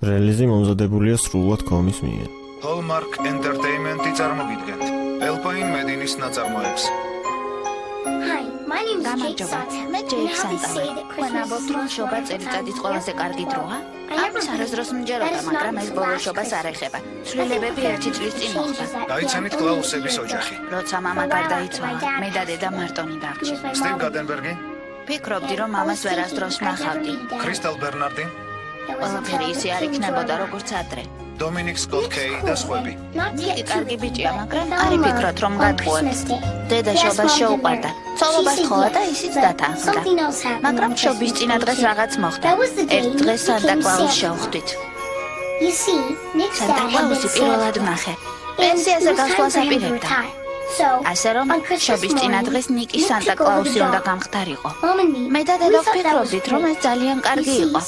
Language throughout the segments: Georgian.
რელიზი მომზადებულია სრულად კომის მიერ. Hallmark Entertainment-ი წარმოგიდგენთ ელფაინ მედინის ნაწარმოებს. გამარჯობა, მე ჯეიქ სანტავე. ვანაბობთ, რომ შობა წელიწადის ყველაზე კარგი დროა? ამის არასდროს მჯეროდა, მაგრამ ეს ბოლო შობას არ ეხება. ცვლილებები 1 წლის წინ მოხდა. გაიცანით კლაუსების ოჯახი. როცა მამა გარდაიცვალა, მე და დედა მარტონი დარჩა. სტივ გადენბერგი, ფიქრობდი, რომ მამას ვერასდროს ვნახავდი. კრისტალ ბერნარდი, ყველაფერი ისე არ იქნებოდა, როგორც ადრე. დომინიკ სკოტ კეი და სხვები. ნიკი კარგი ბიჭია, მაგრამ არ იფიქროთ, რომ გატყუებს. დედა შობას შეუყვარდა. ცოლობას თხოვა და ისიც დათანხმდა. მაგრამ შობის წინა დღეს რაღაც მოხდა. ერთ დღეს სანტა კლაუსს შევხვდით. სანტა კლაუსი პირველად ვნახე. პენსიაზე გასვლას აპირებდა. ასე რომ, შობის წინა დღეს ნიკი სანტა კლაუსი უნდა გამხდარიყო. მე და დედა ვფიქრობდით, რომ ეს ძალიან კარგი იყო.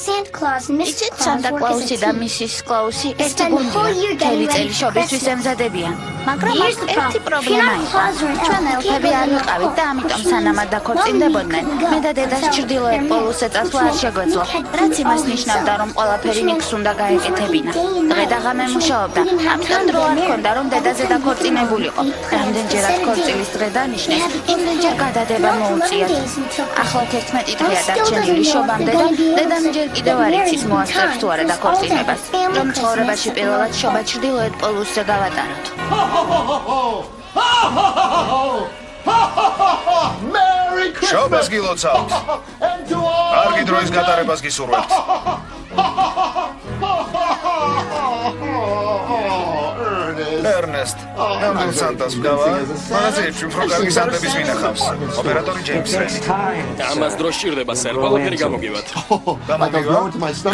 იცით, სანტა კლაუსი და მისის კლაუსი ერთი გუნდია. მთელი წელი შობისთვის ემზადებიან. მაგრამ აქ ერთი პრობლემა იყო. ჩვენ ელფები არ ვიყავით და ამიტომ სანამად დაქორწინდებოდნენ. მე და დედას ჩრდილოეთ პოლუსზე წასვლა არ შეგვეძლო, რაც იმას ნიშნავდა, რომ ყველაფერი ნიკს უნდა გაეკეთებინა. დღე და ღამე მუშაობდა, ამიტომ დრო არ ჰქონდა, რომ დედაზე დაქორწინებულიყო. რამდენჯერაც ქორწილის დღე დანიშნეს, იმდენჯერ გადადება მოუწიათ. ახლა 11 დღეა დარჩენილი შობამდე და დედამ ჯერ კიდევ არ იცის მოასწრებს თუ არა დაქორწინებას, რომ ცხოვრებაში პირველად შობა ჩრდილოეთ პოლუსზე გავატაროთ. შობას გილოცავთ. კარგი დროის გატარებას გისურვებთ. ერნესტ, ნამდვილ სანტას ვგავა, მაღაზიებში უფრო კარგი სანტების მინახავს. ოპერატორი ჯეიმს რენი. ამას დრო სჭირდება, სერ, ყველაფერი გამოგივათ. გამოგივა?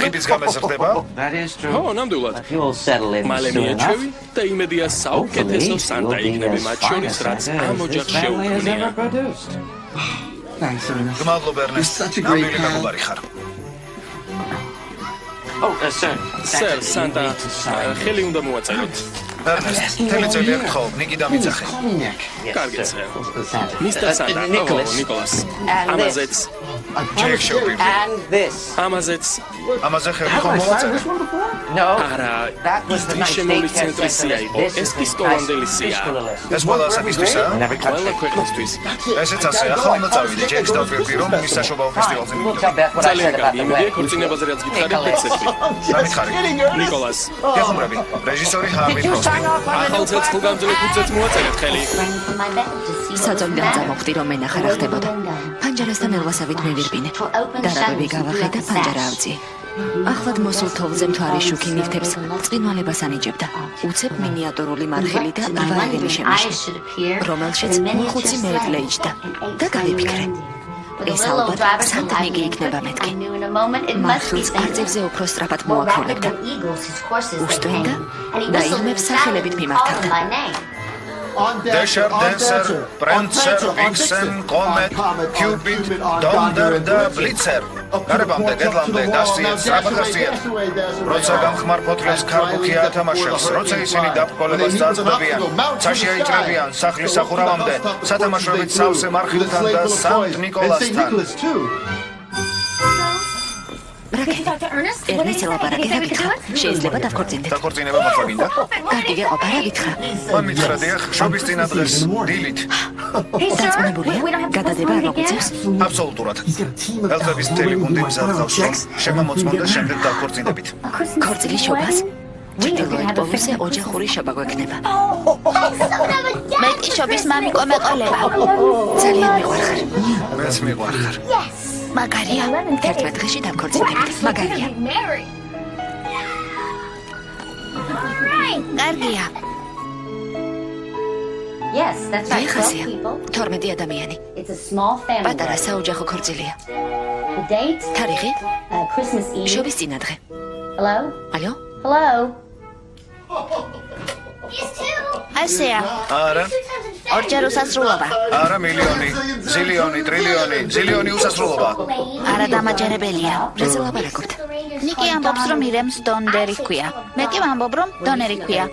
ხიდის გამეზრდება? ო, ნამდვილად. მალე მიეჩევი და იმედია საუკეთესო სანტა იქნება მათ შორის, რაც ამ ოჯახს შეუქმნია. გმადლობ, ერნესტ. ნამდვილი მეგობარი ხარ. სერ, სანტა, ხელი უნდა მოვაწეროთ. ერნესტ, მთელი წელი აქ თხოვ, ნიკი დამიძახე. კარგი, სერ. მისტერ სანტა, ნიკოლას. ამაზეც. ჯეიქ შევპირდი. ამაზეც. ამაზე ხელი ხომ მოვაწერე? არა, ის შემოვლი ცენტრისია იყო, ეს კი სკოლამდელი სია. ეს ყველა ასაკისთვისაა? ყველა ქვეყნისთვის. ესეც ასე, ახლა უნდა წავიდე, ჯეიქს დავფიქრი, რომ მის საშობაო ფესტივალზე მივიდოდი. ძალიან კარგი, იმედია ქორწინებაზე რაც გითხარით ეცეფი. დამითხარი. ნიკოლას. გეხმარები, რეჟისორი ჰარვი ფროსტი. ახალ ცეცხლგამძლე ფუძეც მოვაწერეთ ხელი. საძონიდან წამოვხდი, რომ მენახა რა ხდებოდა. ფანჯარასთან ელვასავით მივირბინე. დარაბები გავახე და ფანჯარა ავწიე. ახლად მოსულ თოვლზე მთვარი შუქი ნივთებს წყინვალებას ანიჭებდა. უცებ მინიატურული მარხილი და ავარგელი შემოშე, რომელშიც ხუთი მეუღლე იჯდა. და გავიფიქრე. ეს ალბათ სანტანიგი იქნება მეთქი. მარხილს არწივზე უფრო სწრაფად მოაქროლებდა. უსტვენდა და იღმებს სახელებით მიმართავდა. დეშარ, დენსერ, პრენცერ, ვიქსენ, კომეტ, კიუპიდ, დონდერ და ბლიცერ. გარებამდე, დედლამდე, დასწიეთ, სწრაფად დასწიეთ. როცა გამხმარ ფოთლებს ქარბუქი ათამაშებს, როცა ისინი დაბრძოლებას წაწყდებიან, ცაში აიჭრებიან სახლის სახურავამდე, სათამაშოებით სავსე მარხილთან და სანტ ნიკოლასთან. ერნესტ ელაპარაკე, რა გითხრა? შეიძლება დავქორწინდეთ. დაქორწინება მოხდა გინდა? კარგი გეყოფა, რა გითხრა? მან მითხრა დიახ, შობის წინა დღეს, დილით. დარწმუნებულია? გადადება არ მოგვიწევს? აბსოლუტურად. ელფების მთელი გუნდი მზადავს, რომ შემამოწმონ და შემდეგ დავქორწინებით. ქორწილის შობას? ჩრდილოეთ პოლუსზე ოჯახური შობა გვექნება. მე კი შობის მამიკო მეყოლება. ძალიან მიყვარხარ. მეც მიყვარხარ. მაგარია, 11 დღეში დავქორწინდებით. მაგარია. კარგია. ეხასია, 12 ადამიანი. პატარა საოჯახო ქორწილია. თარიღი? შობის წინა დღე. ალო? ასეა. არა, ორჯერ უსასრულობა. არა მილიონი, ზილიონი, ტრილიონი, ზილიონი უსასრულობა. არა დამაჯერებელია. რაზე ლაპარაკობთ? ნიკი ამბობს, რომ ირემს დონდერი ჰქვია. მე კი ვამბობ, რომ დონერი ჰქვია.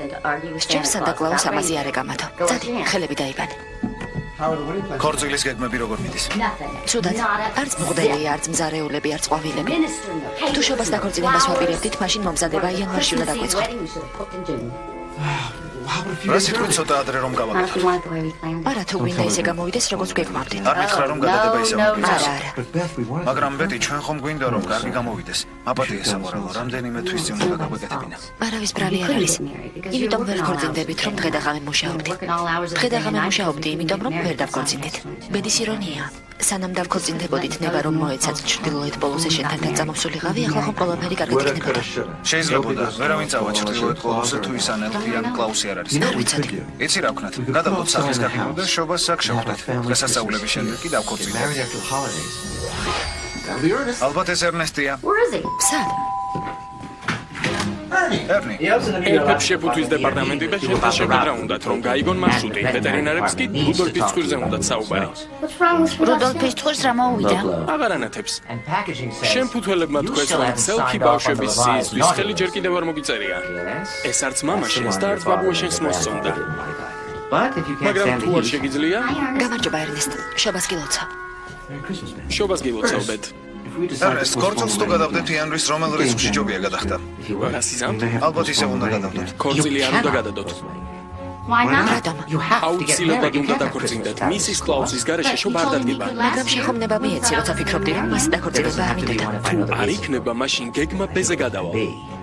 სჯობს სანტა კლაუს ამაზე არ ეკამათო. წადი, ხელები დაიბანე. ქორწილის გეგმები როგორ მიდის? ცუდად, არც მღვდელი, არც მზარეულები, არც ყვავილები. თუ შობას დაქორწინებას ვაპირებდით, მაშინ მომზადება იანვარში უნდა დაგვეწყოთ. რა სიტყვით ცოტა ადრე რომ გავაკეთოთ? არა, თუ გვინდა ისე გამოვიდეს, როგორც გვეკმავდით. არ მითხრა რომ გადადება ისე მოგიწევს. არა. მაგრამ ბეტი, ჩვენ ხომ გვინდა რომ კარგი გამოვიდეს. აპატია საყვარელო, რამდენიმე თვის წინ უნდა გაგვეკეთებინა. არავის ბრალი არ არის. იმიტომ ვერ ქორწინდებით, რომ დღე და ღამე მუშაობდით. დღე და ღამე მუშაობდი, იმიტომ რომ ვერ დავქორწინდით. ბედის ირონია. სანამ დავქორწინდებოდით, ნება რომ მოეცათ ჩრდილოეთ პოლოზე შენთან წამოსულიყავი, ახლა ხომ ყველაფერი კარგად იქნებოდა. შეიძლებოდა, ვერავინ წავა ჩრდილოეთ პოლოზე თუ ის ანელფი ან კლაუსი არ არის. არ ვიცოდი. იცი რა ვქნათ? გადავდოთ სახლის გაგიგო და შობას აქ შევხვდეთ. დღესასწაულების შემდეგ კი დავქორწინდეთ. ალბათ ეს ერნესტია. სად? ერნი. ელფებს შეფუთვის დეპარტამენტი და შენთან შეხვედრა უნდათ, რომ გაიგონ მარშრუტი. ვეტერინარებს კი რუდოლფის ცხვირზე უნდათ საუბარი. რუდოლფის ცხვირს რა მოუვიდა? აღარ ანათებს. შემფუთველებმა თქვეს, რომ ცელქი ბავშვების სიისთვის ხელი ჯერ კიდევ არ მოგიწერია. ეს არც მამა შენს და არც ბაბუა შენს მოსწონდა. მაგრამ თუ არ შეგიძლია, გამარჯობა ერნესტ. შობას გილოცავ. შობას გილოცავდეთ. ერნესტ, ქორწილს თუ გადავდეთ იანვრის რომელ რიცხვში ჯობია გადახდა? რა სიზამთ? ალბათ ისე უნდა გადავდოთ. ქორწილი არ უნდა გადადოთ. რატომ? აუცილებლად უნდა დაქორწინდეთ. მისის კლაუსის გარეშე შობა არ დადგება. მაგრამ შეხომნება მიეცი, როცა ფიქრობდი, რომ მას დაქორწინება არ მინდოდა. არ იქნება, მაშინ გეგმა ბეზე გადავალ.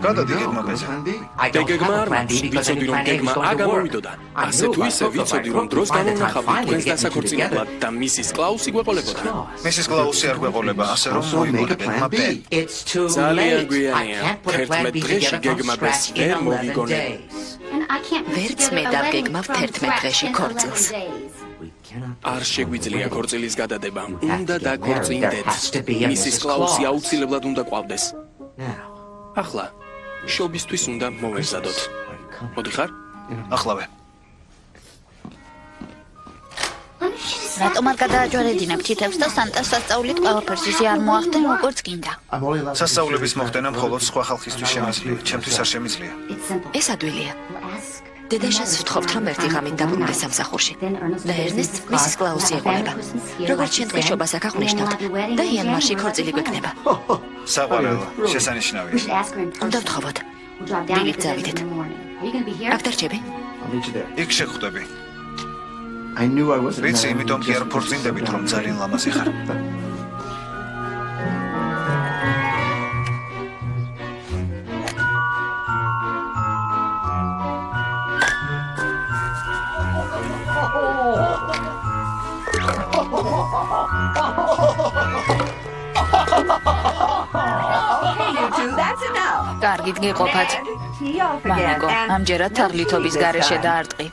გადადი გეგმა ბეზე. გეგმა არ მაქვს, ვიცოდი რომ გეგმა აგამოვიდოდა. ასე თუ ისე ვიცოდი რომ დროს განვნახავდი თქვენს დასაქორწინებლად და მისის კლაუსი გვეყოლებოდა. მისის კლაუსი არ გვეყოლება, ასე რომ მოიგონე გეგმა ბე. ძალიან გვიანია. 11 დღეში გეგმა ბეს ვერ მოვიგონე. ვერც მე დავგეგმავ 11 დღეში ქორწილს. არ შეგვიძლია ქორწილის გადადება. უნდა დაქორწინდეთ. მისის კლაუსი აუცილებლად უნდა ყვავდეს. ახლა შობისთვის უნდა მოვეზადოთ. მოდიხარ? ახლავე. რატომ არ გადააჯვარედინებ თითებს და სანტას სასწაულით ყველაფერს ისე არ მოახდენ, როგორც გინდა? სასწაულების მოხდენა მხოლოდ სხვა ხალხისთვის შემიძლია, ჩემთვის არ შემიძლია. ეს ადვილია. დედაშას ვთხოვთ, რომ ერთი ღამით დაბრუნდეს სამსახურში. და ერნესტ მისის კლაუსი ეყოლება. როგორც შენ დღეს შობას აქ აღნიშნავთ და იანვარში ქორწილი გვექნება. საყვარელო, შესანიშნავია. უნდა ვთხოვოთ. დილით წავიდეთ. აქ დარჩები? იქ შეგხვდები. ვიცი, იმიტომ კი არ ფორწინდებით, რომ ძალიან ლამაზი ხარ. კარგით გიყოფათ. მამიკო, ამჯერად თაღლითობის გარეშე დაარტყი.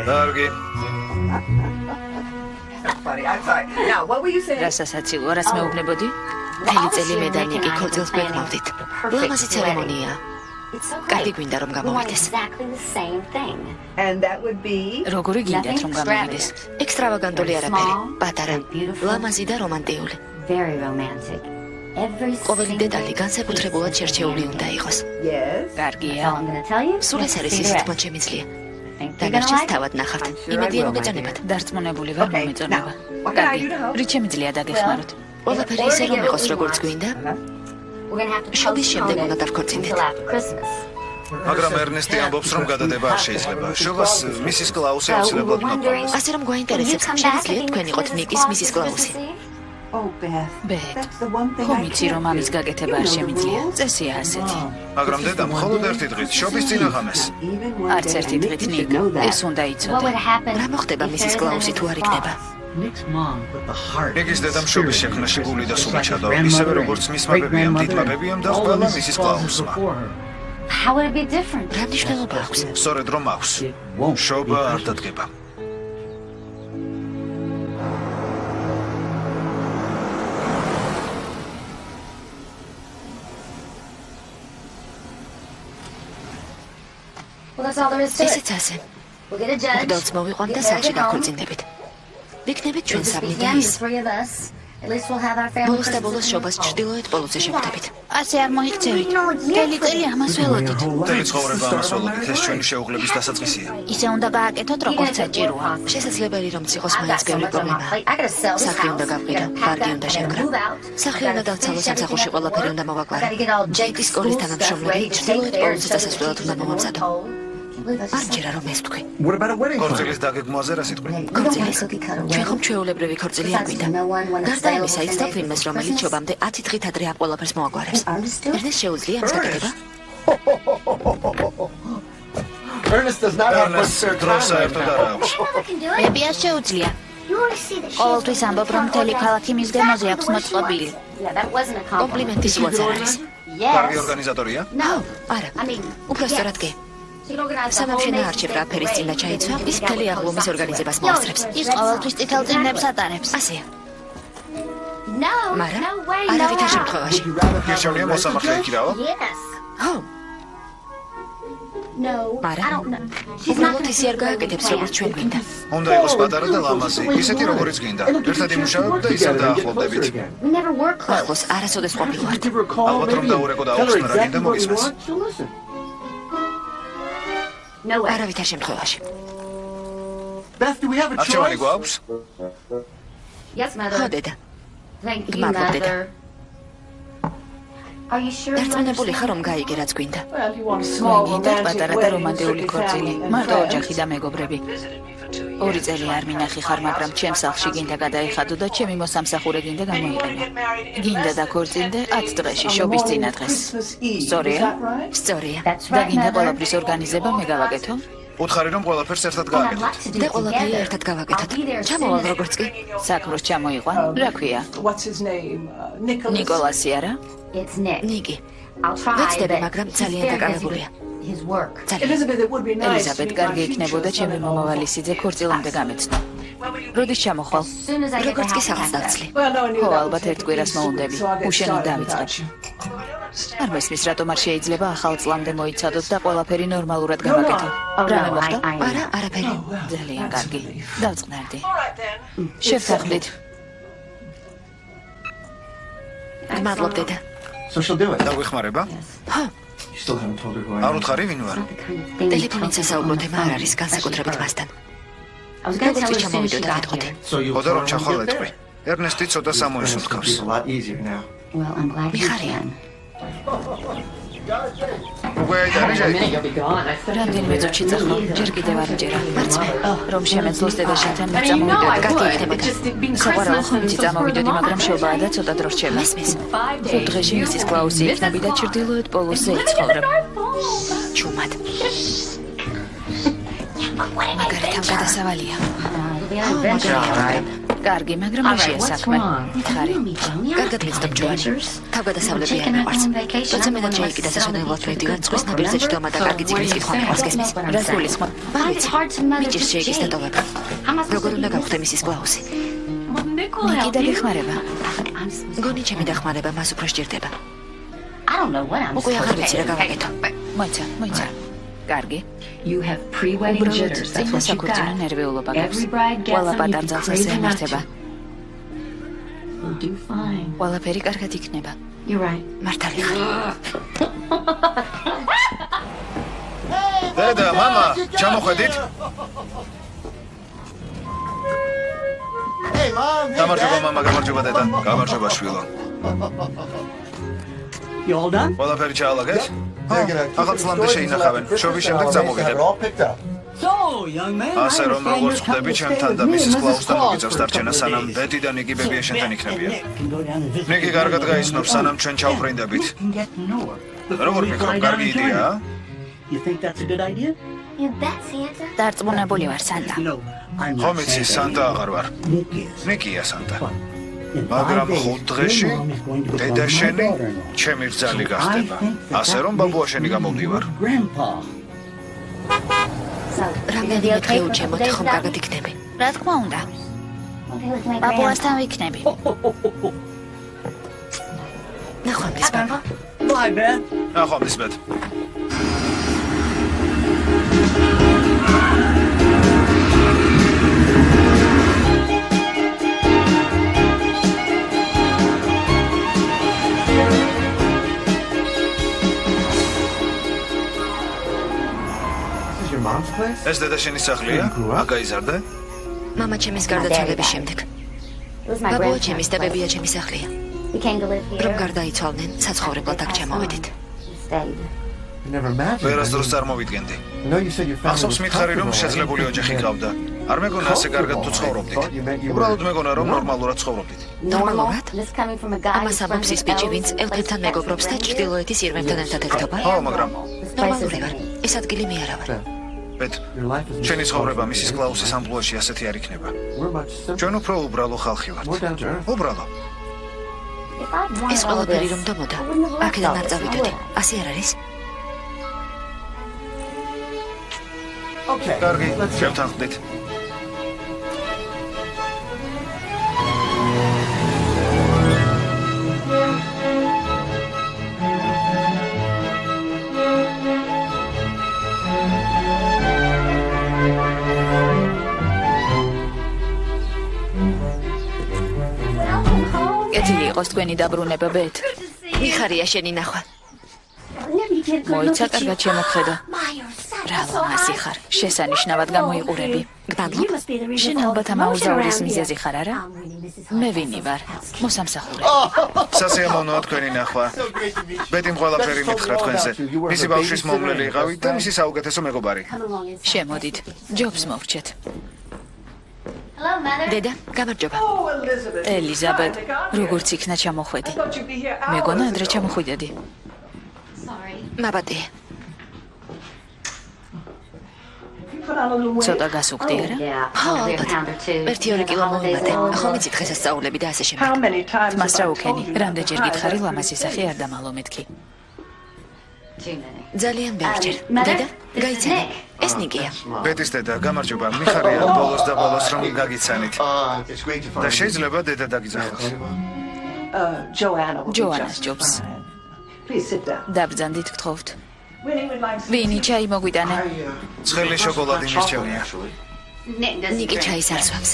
კარგი. რასასაცილო, რას მეუბნებოდი? მთელი წელი მე და ნიკი ქორწილს გვეყმავდით. ლამაზი ცერემონია. კარგი გვინდა რომ გამოვიდეს. როგორი გინდათ რომ გამოვიდეს? ექსტრავაგანტული არაფერი, პატარა, ლამაზი და რომანტიული. ყოველი დეტალი განსაკუთრებულად შერჩეული უნდა იყოს. კარგია. სულ ეს არის ისე თქმა შემიძლია. დანარჩენს თავად ნახავთ. იმედია მოგეწონებათ. დარწმუნებული ვარ მომეწონება. კარგი, რით შემიძლია დაგეხმაროთ? ყველაფერი ისე რომ იყოს როგორც გვინდა. შობის შემდეგ უნდა დავქორწინდეთ. მაგრამ ერნესტი ამბობს, რომ გადადება არ შეიძლება. შობას მისის კლაუსი აუცილებლად უნდა ყვავდეს. ასე რომ გვაინტერესებს, შეგიძლიათ თქვენ იყოთ ნიკის მისის კლაუსი. ბეთ, ხომ იცი რომ ამის გაკეთება არ შემიძლია? წესია ასეთი. მაგრამ დედა მხოლოდ ერთი დღით შობის წინაღამეს. არც ერთი დღით ნიკა, ეს უნდა იცოდე. რა მოხდება მისის კლაუსი თუ არ იქნება? ნიკის დედამ შობის შექმნაში გული და სული ჩადო, ისევე როგორც მისმა ბებიამ, დიდმა ბებიამ და ყველა მისის კლაუსმა. რა მნიშვნელობა აქვს? სწორედ რომ აქვს. შობა არ დადგება. ესეც ასე. მღვდელს მოვიყვან და სახლში დაქორწინდებით. ვიქნებით ჩვენ სამი და ის. ბოლოს და ბოლოს შობას ჩრდილოეთ პოლოზე შევხვდებით. ასე არ მოიქცევით. მთელი წელი ამას ველოდით. მთელი ცხოვრება ამას ველოდით, ეს ჩვენი შეუღლების დასაწყისია. ისე უნდა გააკეთოთ, როგორც საჭიროა. შესაძლებელი რომ ციხოს მაინც ბევრი პრობლემაა. სახლი უნდა გავყიდო, გარგი უნდა შევკრა. სახლი უნდა დავცალო, სამსახურში ყველაფერი უნდა მოვაგვარო. ჯეიკის სკოლის თანამშრომლები ჩრდილოეთ პოლოზე დასასვლელად უნდა მომამზადო. არ ჯერა რომ ეს თქვი. ქორწილის დაგეგმვაზე რა სიტყვი? ქორწილის? ჩვენ ხომ ჩვეულებრივი ქორწილი არ გვინდა. გარდა იმისა, იცნობ იმას, რომელიც შობამდე 10 დღით ადრე ამ ყველაფერს მოაგვარებს. ერნეს შეუძლია ამის გაკეთება? ერნეს დროს საერთოდ არ აქვს. ბებიას შეუძლია. ყოველთვის ამბობ, რომ მთელი ქალაქი მის გემოზე აქვს მოწყობილი. კომპლიმენტის უაც არ არის. კარგი ორგანიზატორია? არა. უბრალოდ კი. სამამშენა არჩევ რა ფერის წინა ჩაიცვა, ის მთელი აღლუმის ორგანიზებას მოასწრებს. ის ყოველთვის წითელ წიგნებს ატარებს. ასეა. მაგრამ არავითარ შემთხვევაში. გეშოვნია მოსამართლე იქირავა? ხო. მაგრამ უბრალოდ ისე არ გააკეთებს, როგორც ჩვენ გვინდა. უნდა იყოს პატარა და ლამაზი, ისეთი როგორიც გინდა. ერთად იმუშავებ და ისევ დაახლოვდებით. ახლოს არასოდეს ყოფილვართ. ალბათ რომ დაურეკო და აუხსნა რა გინდა მოგისმენს. არავითარ შემთხვევაში. არჩევანი გვაქვს? ხო, დედა. გმადლობ, დედა. დარწმუნებული ხარ, რომ გაიგე, რაც გვინდა? გვინდათ პატარა და რომანტიული ქორწილი, მარტო ოჯახი და მეგობრები. 2 წელი არ მინახი ხარ, მაგრამ ჩემს სახლში გინდა გადაიხადო და ჩემი მოსამსახურე გინდა გამოიყენო. გინდა დაქორწინდე 10 დღეში, შობის წინა დღეს. სწორია? სწორია. და გინდა ყველაფრის ორგანიზება მე გავაკეთო? უთხარი რომ ყველაფერს ერთად გააკეთოთ. და ყველაფერი ერთად გავაკეთოთ. ჩამოვალ როგორც კი. საქმროს ჩამოიყვან? რა ქვია? ნიკოლასი არა? ნიკი. ვეცდები, მაგრამ ძალიან დაკავებულია. ელიზაბეთ, კარგი იქნებოდა ჩემი მომავალი სიძე ქორწილამდე გამეცნო. როდის ჩამოხვალ? როგორც კი სახლს დავცლი. ხო, ალბათ ერთ კვირას მოუნდები. უშენოდ დავიწყებ. არ მესმის, რატომ არ შეიძლება ახალ წლამდე მოიცადოთ და ყველაფერი ნორმალურად გავაკეთო. რამე მოხდა? არა, არაფერი. ძალიან კარგი. დავწყნარდი. შევთანხმდით. გმადლობ, დედა. დაგვეხმარება? ხო. არ უთხარი ვინ ვარ? ტელეფონით სასაუბროთ ემა არ არის განსაკუთრებით მასთან. როგორც კი ჩამოვიდო და გეტყოდი. ხოდა რომ ჩახვალ ეთქვი. ერნესტი ცოტა სამოისო თქავს. მიხარია. უკვე დაიჯერე? რამდენიმე წუთში წახვალ, ჯერ კიდევ არ იჯერა. მარცმე, რომ შემეძლოს დედაშენთან მე წამოვიდო. კარგი იქნებოდა. საყვარაო ხომიცი წამოვიდოდი, მაგრამ შობაა და ცოტა დრო რჩება. მესმის. 5 დღეში მისის კლაუსი იქნები და ჩრდილოეთ პოლოსზე იცხოვრებ. ჩუმად. მაგარით ამ გადასავალია. კარგი, მაგრამ მაშია საქმე. მითხარი. კარგად მიცნობ ჯოანი. თავგადასავლები არ მიყვარს. როცა მე და ჯეიკი დასასვენებლად ვედივართ, წყვის ნაპირზე ჯდომა და კარგი ციგნის კითხვა მიყვარს გესმის. რას გულისხმობ? არ ვიცი. მიჭირს ჯეიკის დატოვება. როგორ უნდა გავხდე მისის კლაუსი? ნიკი დაგეხმარება. გონი ჩემი დახმარება მას უფრო სჭირდება. უკვე აღარ ვიცი რა გავაკეთო. მოიცა. კარგი. უბრალოდ წინა საქორწინო ნერვიულობა გაქვს. ყველა პატარძალს ასე ემართება. ყველაფერი კარგად იქნება. მართალი ხარ. დედა, მამა, ჩამოხედით? გამარჯობა მამა, გამარჯობა დედა. გამარჯობა შვილო. ყველაფერი ჩაალაგეთ? ახალ წლამდე შეინახავენ. შობის შემდეგ წამოვიდებ. ასე რომ როგორც ხვდები ჩემთან და მისის კლაუსთან მოგიწევს დარჩენა სანამ ბეტი და ნიკი ბებია შენთან იქნებიან. ნიკი კარგად გაიცნობს სანამ ჩვენ ჩავფრინდებით. როგორ გიქრობ, კარგი იდეაა? დარწმუნებული ვარ, სანტა. ხომ იცი, სანტა აღარ ვარ. ნიკია სანტა. მაგრამ 5 დღეში დედა შენი ჩემი რძალი გახდება. ასე რომ ბაბუა შენი გამოვდივარ. რამდენიმე დღე უჩემოთ, ხომ კარგად იქნები? რა თქმა უნდა. ბაბუასთან ვიქნები. ნახვამდის ბაბა. ნახვამდის ბეთ. ეს დედა შენი სახლია? აკაიზარდა? მამა ჩემის გარდაცვალების შემდეგ. ბაბუა ჩემის და ბებია ჩემის სახლია. რომ გარდაიცვალნენ, საცხოვრებლად აქ ჩამოვედით. ვერასდროს წარმოვიდგენდი. ახსოვს მითხარი რომ შეძლებული ოჯახი გყავდა. არ მეგონა ასე კარგად თუ ცხოვრობდით. უბრალოდ მეგონა რომ ნორმალურად ცხოვრობდით. ნორმალურად? ამას ამბობს ის ბიჭი, ვინც ელფებთან მეგობრობს და ჩრდილოეთის ირმებთან ერთად ერთობა? ხო, მაგრამ ნორმალური ვარ. ეს ადგილი მე არა ვარ. ბეთ, შენი ცხოვრება მისის კლაუსის ამპლუაში ასეთი არ იქნება. ჩვენ უფრო უბრალო ხალხი ვართ. უბრალო. ეს ყველაფერი რომ დამოდა, აქედან არ წავიდოდი. ასე არ არის? კარგი, შევთანხმდით. კეთილი იყოს თქვენი დაბრუნება, ბეთ. მიხარია შენი ნახვა. მოიცა კარგად შემოხედა. რა ლამაზი ხარ, შესანიშნავად გამოიყურები. გბადლობ? შენ ალბათ ამ აუზაურის მიზეზი ხარ, არა? მე ვინი ვარ? მოსამსახურე. სასიამოვნოა თქვენი ნახვა. ბეტიმ ყველაფერი მითხრა თქვენზე. მისი ბავშვის მომვლელი იყავით და მისი საუკეთესო მეგობარი. შემოდით, ჯობს მოვრჩეთ. დედა, გამარჯობა. ელიზაბეთ, როგორც იქნა ჩამოხვედი. მეგონა ადრე ჩამოხვიდედი. მაბატე. ცოტა გასუქდი, არა? ხო, ალბათ. 1-2 კილო მოვიმატე. ხომ იცით დღესასწაულები და ასე შემდეგ. თმას რა უქენი, რამდენჯერ გითხარი ლამაზი სახე არ დამალო მეთქი. ძალიან ბევრჯერ. დედა, გაიცანე. ეს ნიკია. ბეტის დედა, გამარჯობა. მიხარია ბოლოს და ბოლოს რომ გაგიცანით. და შეიძლება დედა დაგიძახოს. ჯოანას ჯობს. დაბრძანდით გთხოვთ. ვინი ჩაი მოგვიტანე? ცხელი შოკოლადი მისჩენია. ნიკი ჩაის არ სვამს.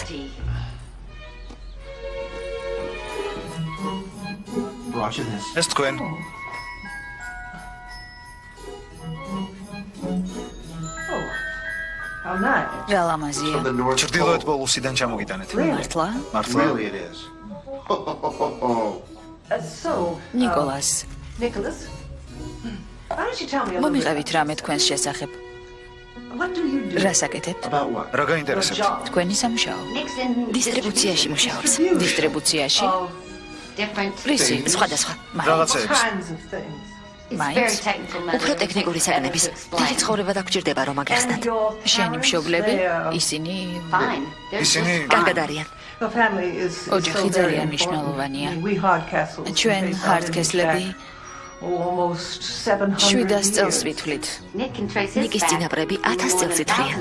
ეს თქვენ. რა ლამაზია. ჩრდილოეთ პოლუსიდან ჩამოგიტანეთ. მართლა? მართლა? ნიკოლას. მომიყევით რამე თქვენს შესახებ. რა საკეთებთ? რა გაინტერესებთ? თქვენი სამუშაო. დისტრიბუციაში მუშაობს. დისტრიბუციაში? პრისი, სხვადასხვა. რაღაცეებს. მაინც? უფრო ტექნიკური საკნების. დიდი ცხოვრება დაგჭირდება რომ აგეხსნათ. შენი მშობლები? ისინი? ისინი კარგად არიან. ოჯახი ძალიან მნიშვნელოვანია. ჩვენ ჰარდკესლები 700 წელს ვითვლით. ნიკის წინაპრები 1000 წელს ითვლიან.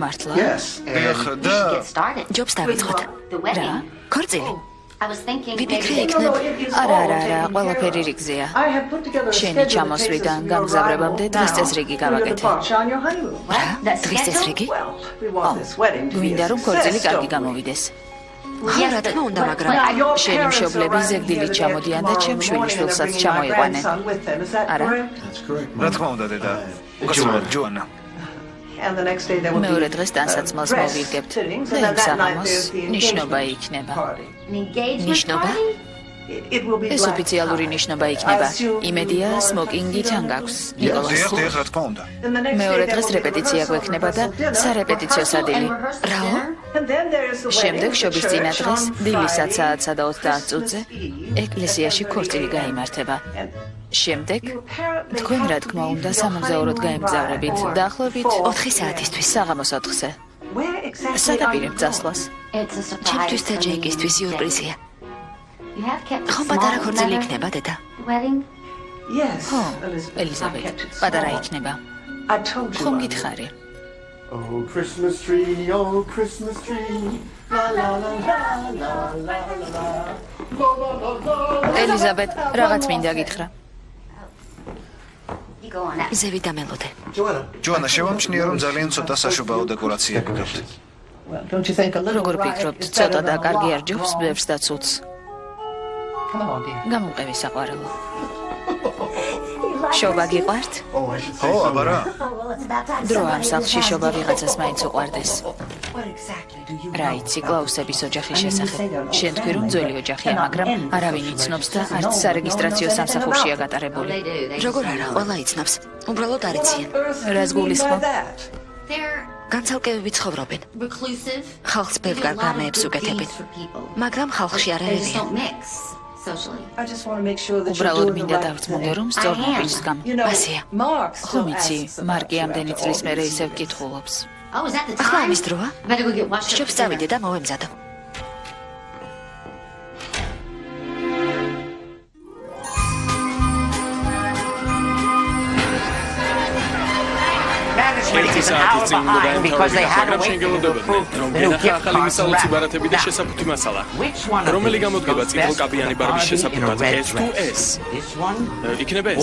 მართლა? დიახ, და ჯობს დავიწყოთ. რა? ქორწილი. ვიფიქრე იქნებ. არა, ყველაფერი რიგზეა. შენი ჩამოსვლიდან გამგზავრებამდე დღის წესრიგი გავაკეთე. რა? დღის წესრიგი? გვინდა რომ ქორწილი კარგი გამოვიდეს. ხო, რა თქმა უნდა, მაგრამ შენი მშობლები ზეგდილით ჩამოდიან და ჩემ შვილიშვილსაც ჩამოიყვანენ. არა? რა თქმა უნდა, დედა. უკაცრავად ჯოანა. მეორე დღეს ტანსაცმელს მოვირგებთ და იმ საღამოს ნიშნობა იქნება. ნიშნობა? ეს ოფიციალური ნიშნობა იქნება. იმედია, სმოკინგი თან გაქვს, ნიკოლას. დიახ, რა თქმა უნდა. მეორე დღეს რეპეტიცია გვექნება და სარეპეტიციო სადილი. რაო? შემდეგ შობის წინა დღეს, დილის 9:00-სა და 30 წუთზე, ეკლესიაში ქორწილი გაიმართება. შემდეგ, თქვენ რა თქმა უნდა, სამოგზაუროდ გაემგზავრებით, დაახლოებით 4 საათისთვის. საღამოს 4-ზე. სადაპირებთ წასვლას. ჩემთვის და ჯეიკისთვის სიურპრიზია. ხომ პატარა ქორწილი იქნება, დედა? ხო, ელიზაბეთ, პატარა იქნება. ხომ გითხარი? Oh, Christmas tree, oh, Christmas tree. La la la la la la la. ელიზაბეთ, რაღაც მინდა გითხრა. ზევი დამელოდე. ჯოანა, შევამჩნია რომ ძალიან ცოტა საშობაო დეკორაცია გქონდათ. როგორ ფიქრობთ, ცოტა და კარგი არ ჯობს ბევრს და ცუდს? გამომყევი საყვარელო. შობა გიყვართ? ო, აბარა. დრო ამ სახლში შობა ვიღაცას მაინც უყვარდეს. რა იცი კლაუსების ოჯახის შესახებ? შენ თქვი რომ ძველი ოჯახია, მაგრამ არავინ იცნობს და არც სარეგისტრაციო სამსახურშია გატარებული. როგორ არა, ყველა იცნობს. უბრალოდ არ იციან. რას გულისხმობ? განცალკევები ცხოვრობენ. ხალხს ბევრ გამეებს უკეთებენ. მაგრამ ხალხში არაერია. უბრალოდ მინდა დავწმუნდე, რომ სწორ მობიჯს გამ. ასეა. ხომ იცი, მარკი ამდენი წლის მერე ისევ კითხულობს. ახლა ამის დროა? შობს წავიდე და მოვემზადო. ერთი საათი წინ უნდა დაემთავრებინათ, მაგრამ შეგელოდებოდნენ, რომ გენახა ახალი მისაოცი ბარათები და შესაფუთი მასალა. რომელი გამოდგება წითელკაბიანი ბარბის შესაფუთად, ეს თუ ეს? იქნება ეს.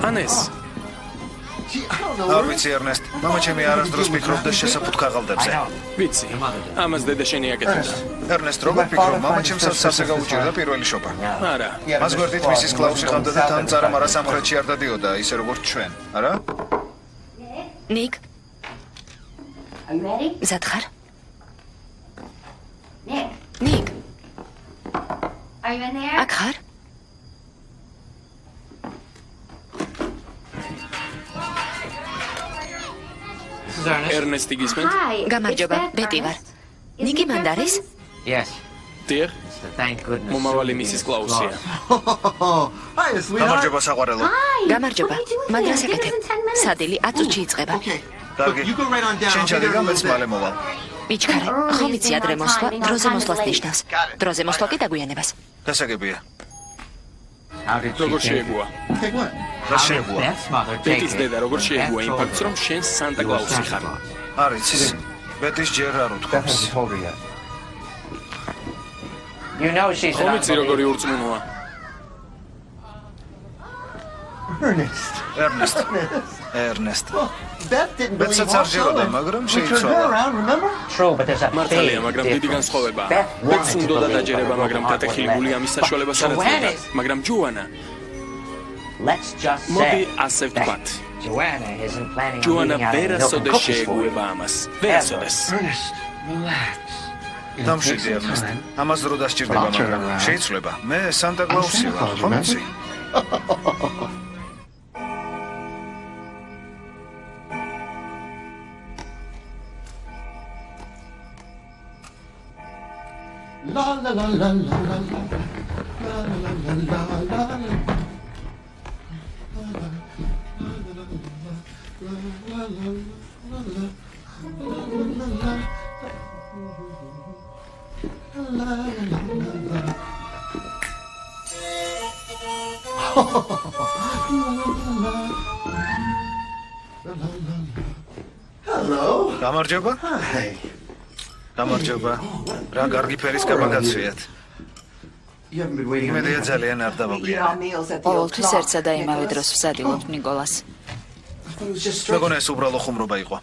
ან ეს. არ ვიცი, ერნესტ. მამა ჩემი არასდროს ფიქრობდა შესაფუთ ქაღალდებზე. ვიცი. ამას დედა შენი აკეთებდა. ერნესტ, როგორ ფიქრობ, მამა ჩემსაც სასე გაუჭირდა პირველი შობა? არა. მას გვერდით მისის კლაუსი ხამდა და თან წარამარა სამხრეთში არ დადიოდა, ისე როგორც ჩვენ, არა? ნიკ. მზად ხარ? ნიკ. აქ ხარ? ერნესტი გისმენთ? გამარჯობა, ბეტი ვარ. ნიკი მანდ არის? დიახ. მომავალი მისის კლაუსია. გამარჯობა საყვარელო. გამარჯობა. მანდ რას აკეთებ? სადილი 10 წუთში იწყება. კარგი. შენ ჩადირგა მეც მალე მოვალ. მიჩქარე, ხომ იცი ადრე მოსვლა, დროზე მოსვლას ნიშნავს. დროზე მოსვლა კი დაგვიანებას. გასაგებია. როგორ შეეგუა? რა შეეგუა? ბეტის დედა როგორ შეეგუა იმ ფაქტს, რომ შენ სანტა კლაუსი ხარ? არ იცის. ბეტის ჯერ არ უთქვამს. ხომ იცი როგორი ურწმუნოა? ერნესტ. ბეტსაც არ ჯეროდა, მაგრამ შეიცვალა. მართალია, მაგრამ დიდი განსხვავებაა. ბეტს უნდა დაჯერება, მაგრამ დატეხილი გული ამის საშუალებას არ ეწეოდა. მაგრამ ჯოანა. მოდი ასე ვთქვათ. ჯოანა ვერასოდეს შეეგუება ამას. ვერასოდეს. დამშვიდი, ერნესტ. ამას დრო დასჭირდება, მაგრამ შეიცვლება. მე სანტა კლაუსი ვარ, ხომ იცი? La la la la la la la la la la la. Hello. გამარჯობა. გამარჯობა. რა კარგი ფერის კაბაკაციათ. იმედია ძალიან არ დავაგვიანე. ყოველთვის ერთსა და იმავე დროს ვსადილობთ ნიკოლას. მეგონა ეს უბრალო ხუმრობა იყო.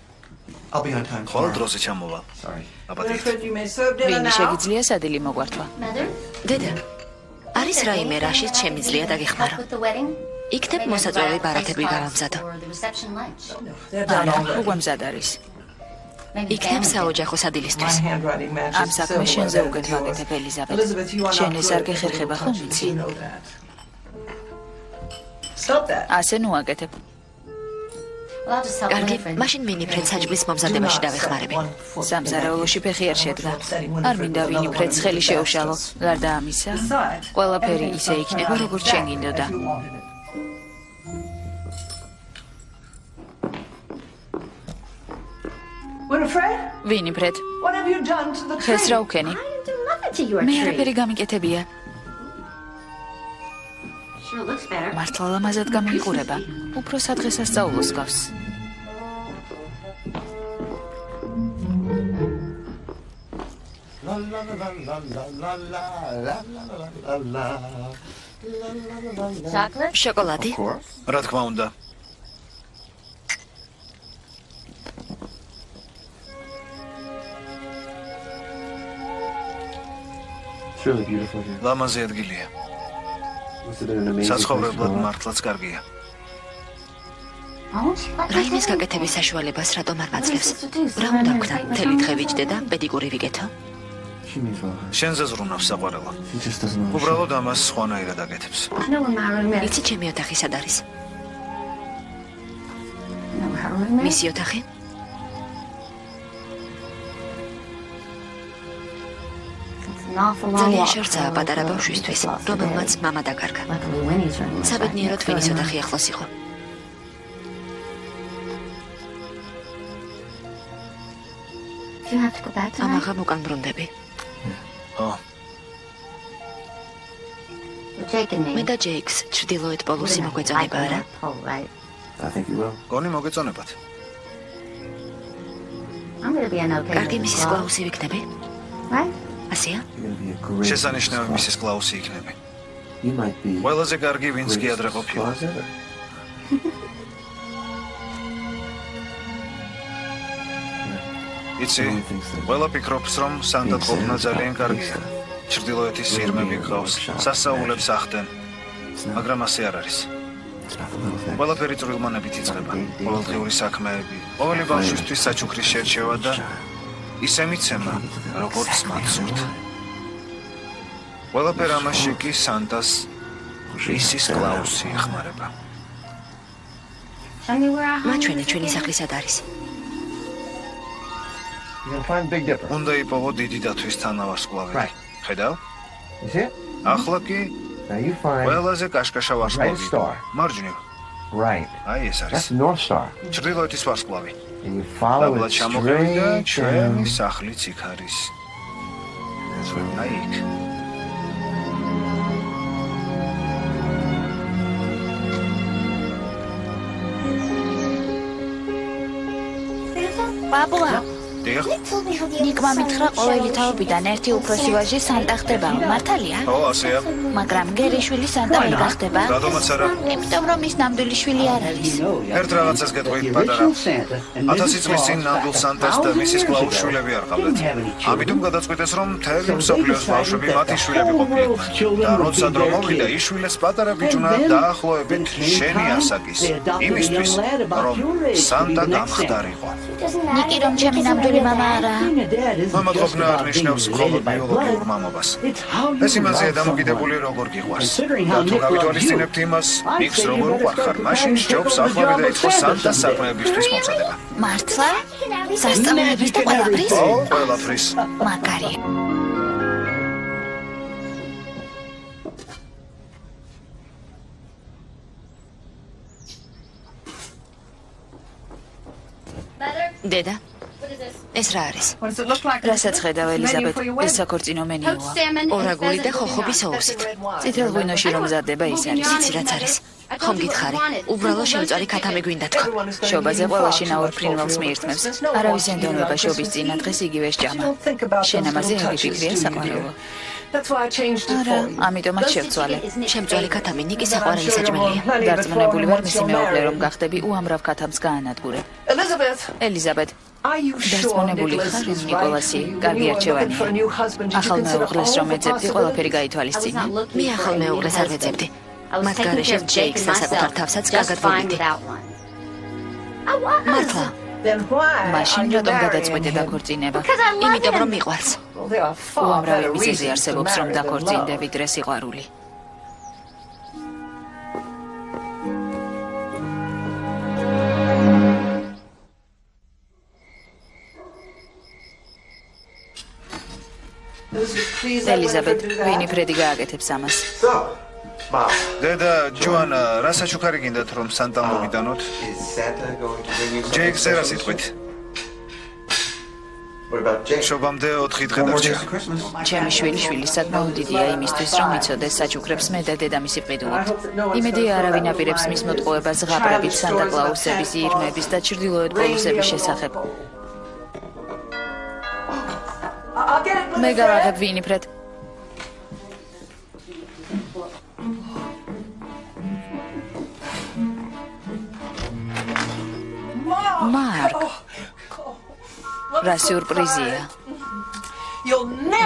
ხოლ დროზე ჩამოვალ. აბადეთ. ვინი შეგიძლია სადილი მოგვართვა? დედა. არის რაიმე რაშიც შემიძლია დაგეხმარო? იქნებ მოსაწვევი ბარათები გავამზადო. არა, უკვე მზად არის. იქნებ საოჯახო სადილისთვის. ამ საქმეს შენზე უკეთ ვაკეთებ, ელიზაბეთ. შენ ეს არ გეხერხება, ხომ იცი? ასე ნუ აკეთებ. კარგი, მაშინ მინიფრედ საჭმლის მომზადებაში დავეხმარები. სამზარეულოში ფეხი არ შედგა. არ მინდა ვინიფრედს ხელი შეუშალო. გარდა ამისა, ყველაფერი ისე იქნება, როგორც შენ გინდოდა. ვინიფრედ, ხეს რა უკენი? მე არაფერი გამიკეთებია. მართლა ლამაზად გამოიყურება. უფრო სადღესასწაულოს გავს. შოკოლადი? რა თქმა უნდა. ლამაზი ადგილია. საცხოვრებლად მართლაც კარგია. რაიმეს გაკეთების საშუალებას რატომ არ მაძლევს? რა უნდა ვქნა? მთელი დღე ვიჯდე და პედიკური ვიკეთო? შენზე ზრუნავს საყვარელო. უბრალოდ ამას სხვანაირად აკეთებს. იცი ჩემი ოთახი სად არის? მისი ოთახი? ძალიან შორცაა პატარა ბავშვისთვის, რომელმაც მამა დაკარგა. საბედნიეროდ ვინის ოთახი ახლოს იყო. ამაღამ უკან ბრუნდები. მე და ჯეიქს ჩრდილოეთ პოლუსი მოგვეწონება არა? გონი მოგეწონებათ. კარგი მისის კლაუსი ვიქნები? ასია? შესანიშნავი მისის კლაუსი იქნები. ყველაზე კარგი ვინც კი ადრე ყოფილა. იცი, ყველა ფიქრობს, რომ სანტად ყოფნა ძალიან კარგია. ჩრდილოეთის სიღრმები გყავს, სასაულებს ახდენ, მაგრამ ასე არ არის. ყველაფერი წვრილმანებით იწყება, ყოველდღიური საქმეები, ყოველი ბავშვისთვის საჩუქრის შერჩევა და ისე მიცემა, როგორც მათ სურთ. ყველაფერ ამაში კი სანტას მისის კლაუსი ეხმარება. მაჩვენე ჩვენი სახლი სად არის? უნდა იპოვო დიდი დათვის თანავარსკვლავი. ხედავ? ახლა კი ყველაზე კაშკაშა ვარსკვლავი. მარჯვნივ. აი ეს არის. ჩრდილოეთის ვარსკვლავი. დაბლა ჩამოყევი და ჩვენი სახლიც იქ არის. აი იქ. ბაბუა, დიახ. ნიკმა მითხრა ყოველი თაობიდან ერთი უფროსი ვაჟი სანტა ხდება, მართალია? ო, ასეა. მაგრამ გერიშვილი სანტა ვერ გახდება? რატომაც არა? იმიტომ რომ ის ნამდვილი შვილი არ არის. ერთ რაღაცას გეტყვი, პატარა. 1000 წლის წინ ნამდვილ სანტას და მისის კლაუს შვილები არ ყავდათ. ამიტომ გადაწყვიტეს, რომ მთელი მსოფლიოს ბავშვები მათი შვილები ყოფილიყო. და როცა დრო მოვიდა, იშვილეს პატარა ბიჭუნა დაახლოებით შენი ასაკის. იმისთვის, რომ სანტა გამხდარიყო. ნიკი რომ ჩემი ნამდვილი მამა არა. მამად ყოფნა არ ნიშნავს მხოლოდ ბიოლოგიურ მამობას. ეს იმაზეა დამოკიდებული როგორ გიყვარს. და თუ გავითვალისწინებთ იმას, ნიკს როგორ უყვარხარ, მაშინ სჯობს ახლავე დაიწყო სანტას საქმეებისთვის მომზადება. მართლა? სასწავლებლების და ყველაფრის? ო, ყველაფრის. მაგარი. დედა, ეს რა არის? რასაც ხედავ ელიზაბეთ, ეს საქორწინო მენიუა. ორაგული და ხოხობი соусით. წითელ ღვინოში რომ მზადდება ის არის. იცი რაც არის? ხომ გითხარი, უბრალო შემწვარი ქათამი გვინდა თქო. შობაზე ყველაში ნაურ ფრინველს მიირთმევს. არავის ენდონება შობის წინა დღეს იგივე სჭამა. შენ ამაზე აღიფიქრია საყვარელო. არა, ამიტომაც შევცვალე. შემწვარი ქათამი ნიკის საყვარელი საჭმელია. დარწმუნებული ვარ მისი მეუღლე რომ გახდები უამრავ ქათამს გაანადგურე. ელიზაბეთ, დარწმუნებული ხარ ნიკოლასი, კარგი არჩევანია. ახალ მეუღლეს რომ ეძებდი, ყველაფერი გაითვალისწინე. მე ახალ მეუღლეს არ ვეძებდი. მათ გარეშე ჯეიქს და საკუთარ თავსაც კარგად ვიგდი. მართლა? მაშინ რატომ გადაწყვეტე დაქორწინება? იმიტომ რომ მიყვარს. უამრავი მიზეზი არსებობს რომ დაქორწინდე ვიდრე სიყვარული. ელიზაბეთ, ვინიფრედი გააკეთებს ამას. დედა ჯოანა, რა საჩუქარი გინდათ რომ სანტა მოვიდანოთ? ჯეიქს რა სიტყვით? შობამდე 4 დღე დარჩა. ჩემი შვილი საკმაოდ დიდია იმისთვის რომ იცოდეს საჩუქრებს მე და დედამისი ყიდულობთ. იმედია არავინ აპირებს მის მოტყუებას ზღაპრებით სანტა კლაუსების, ირმების და ჩრდილოეთ პოლუსების შესახებ. მე გავაღებ ვინიფრედ. მარკ, რა სიურპრიზია.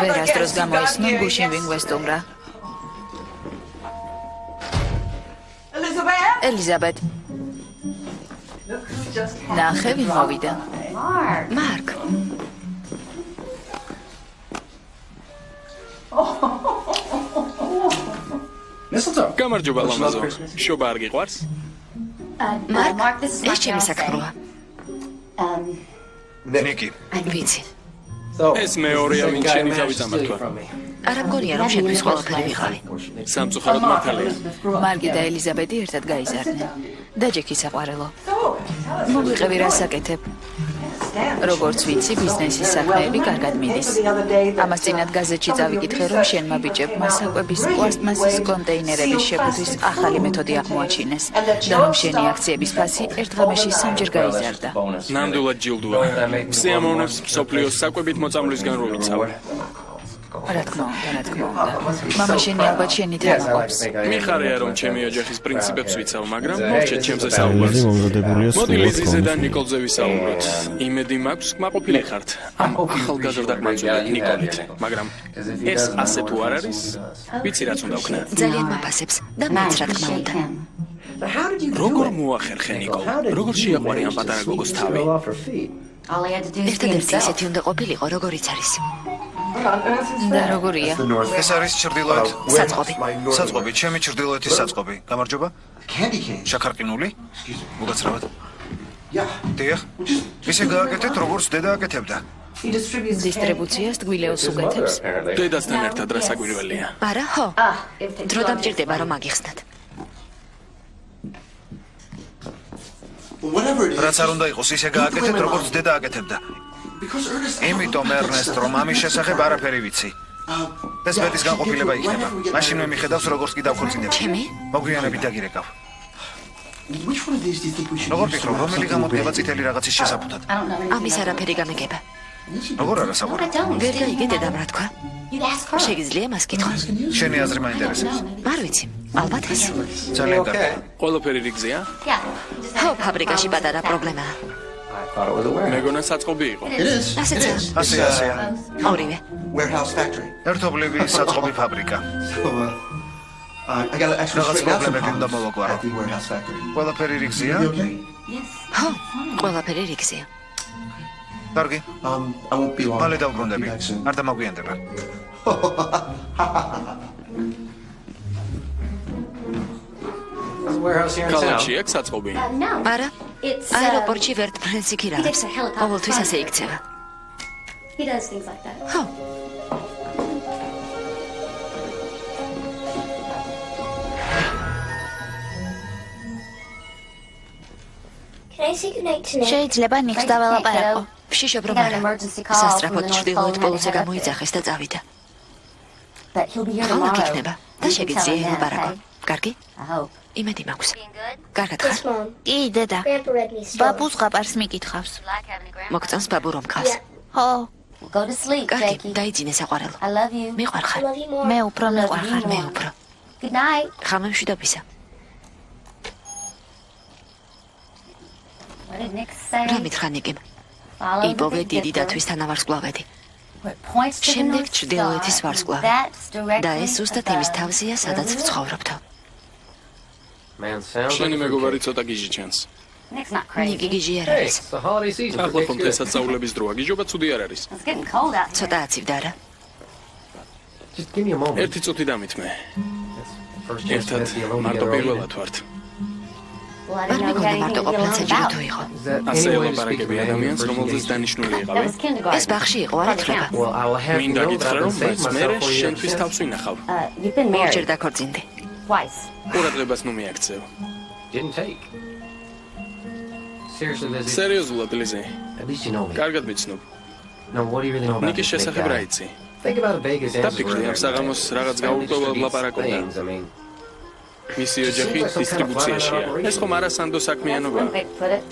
ვერასდროს გამოისმენ გუშინ ვინ გვესტუმრა. ელიზაბეთ. ნახე, ვინ მოვიდა. მარკ. გამარჯობა ლამაზო. შობა არ გიყვარს? მარკ, ეს ჩემი საქმროა. ნიკი. ვიცი. ეს მეორეა ვინც შენი თავი წამართვა. არა მგონია რომ შენთვის ყველაფერი ვიყავი. სამწუხაროდ მართალია. მარგი და ელიზაბეტი ერთად გაიზარდნენ. და ჯეკი საყვარელო. მოგვიყევი რა საკეთებ. როგორც ვიცი, ბიზნესის საქმეები კარგად მიდის. ამას წინათ გაზეთში წავიკითხე, რომ შენმა ბიჭებმა საკვების პლასტმასის კონტეინერების შეფუთვის ახალი მეთოდი აღმოაჩინეს და რომ შენი აქციების ფასი ერთ ღამეში 3-ჯერ გაიზარდა. ნამდვილად ჯილდოა. სიამოვნებს მსოფლიოს საკვებით მოწამვლისგან რომ იცავ. რა თქმა უნდა. მამა შენი ალბათ შენი თანაყოფს. მიხარია რომ ჩემი ოჯახის პრინციპებს ვიცავ, მაგრამ მოვჭეთ ჩემზე საუბარს. ლიზი მომზადებულია მოდი სრულად ლიზიზე და კომის. ნიკოლზე ვისაუბროთ. იმედი მაქვს, კმაყოფილი ხართ ამ ახალგაზრდა ყმაწვილად ნიკოლით, მაგრამ ეს ასე თუ არ არის, ვიცი რაც უნდა ვქნა. ძალიან მაფასებს და მეც რა თქმა უნდა. როგორ მოახერხე ნიკოლ? როგორ შეაყვარე ამ პატარა გოგოს თავი? ერთადერთი ისეთი უნდა ყოფილიყო, როგორიც არის. და როგორია? ეს არის ჩრდილოეთ. საწყობი. საწყობი, ჩემი ჩრდილოეთის საწყობი. გამარჯობა. შაქარყინული? მოგაცრავად. დიახ. ისე გააკეთეთ, როგორც დედა აკეთებდა. დისტრიბუციას გვილეოს უკეთებს. დედასთან ერთად რა საკვირველია. არა, ხო. დრო დამჭირდება რომ აგიხსნათ. რაც არ უნდა იყოს, ისე გააკეთეთ, როგორც დედა აკეთებდა. იმიტომ ერნესტ რომ ამის შესახებ არაფერი ვიცი. ეს მეტის განყოფილება იქნება. მაშინ მე მიხედავს როგორც კი დავქორწინებ. ჩემი? მოგვიანებით დაგირეკავ. როგორ ფიქრობ, რომელი გამოდგება წითელი რაღაცის შესაფუთად? ამის არაფერი გამიგება. როგორ არა საყვარელი? ვერ გაიგე დედამ რა თქვა? შეგიძლია მას კითხვა? შენი აზრი მაინტერესებს. არ ვიცი. ალბათ ეს. ძალიან კარგი. ყველაფერი რიგზეა? ხო, ფაბრიკაში პატარა პრობლემაა. მეგონა საწყობი იყო. ასეცა. ასეა. ორივე. ერთობლივი საწყობი ფაბრიკა. რაღაც პრობლემები უნდა მოვაგვარო. ყველაფერი რიგზეა? ხო, ყველაფერი რიგზეა. კარგი. მალე დავბრუნდები. არ დამაგვიანდება. ქალაქში აქვს საწყობი? არა. აეროპორტში ვერტ ფრენსი ქირაღებს. ყოველთვის ასე იქცევა. ხო. შეიძლება ნიხს დაველაპარაკო. ვშიშობ რომ არა. სასწრაფოდ ჩრდილოეთ პოლოზე გამოიძახეს და წავიდა. ხოლმე იქნება და შეგიძლია ელაპარაკო. კარგი? იმედი მაქვს. კარგად ხარ? კი, დედა. ბაბუს ყაპარს მიკითხავს. მოგწონს ბაბუ რომ ხავს? ხო, კარგი, დაიძინე საყვარელო. მიყვარ ხარ? მე უფრო მიყვარ ხარ. მე უფრო. ხამე მშვიდობისა. რა მითხრა ნიკიმ? იპოვე დიდი დათვის თანავარსკვლავედი. შემდეგ ჩრდილოეთის ვარსკვლავი. და ეს ზუსტად იმის თავზეა, სადაც ვცხოვრობთ. შენი მეგობარი ცოტა გიჟი ჩანს. ნიკი გიჟი არ არის. ახლა ხომ დღესასწაულების დროა, გიჟობა ცუდი არ არის. ცოტა აცივდა რა. ერთი წუთი დამითმე. ერთად მარტო პირველად ვართ. არ მეგონა მარტო ყოფნა საჭირო თუ იყო. ასე ელაპარაკები ადამიანს, რომელზეც დანიშნული იყავი. ეს ბაღში იყო, არ ითვლება. მინდა გითხრა, რომ მეც მერე შენთვის თავს ვინახავ. ორჯერ დაქორწინდი. ყურადღებას ნუ მიაქცევ. სერიოზულად, ლიზი. კარგად ვიცნობ. ნიკის შესახებ რა იცი? დაფიქრდი, ამ საღამოს რაღაც გაურკვეველ ლაპარაკობდა. მისი ოჯახი დისტრიბუციაშია. ეს ხომ არა სანდო საქმიანობაა.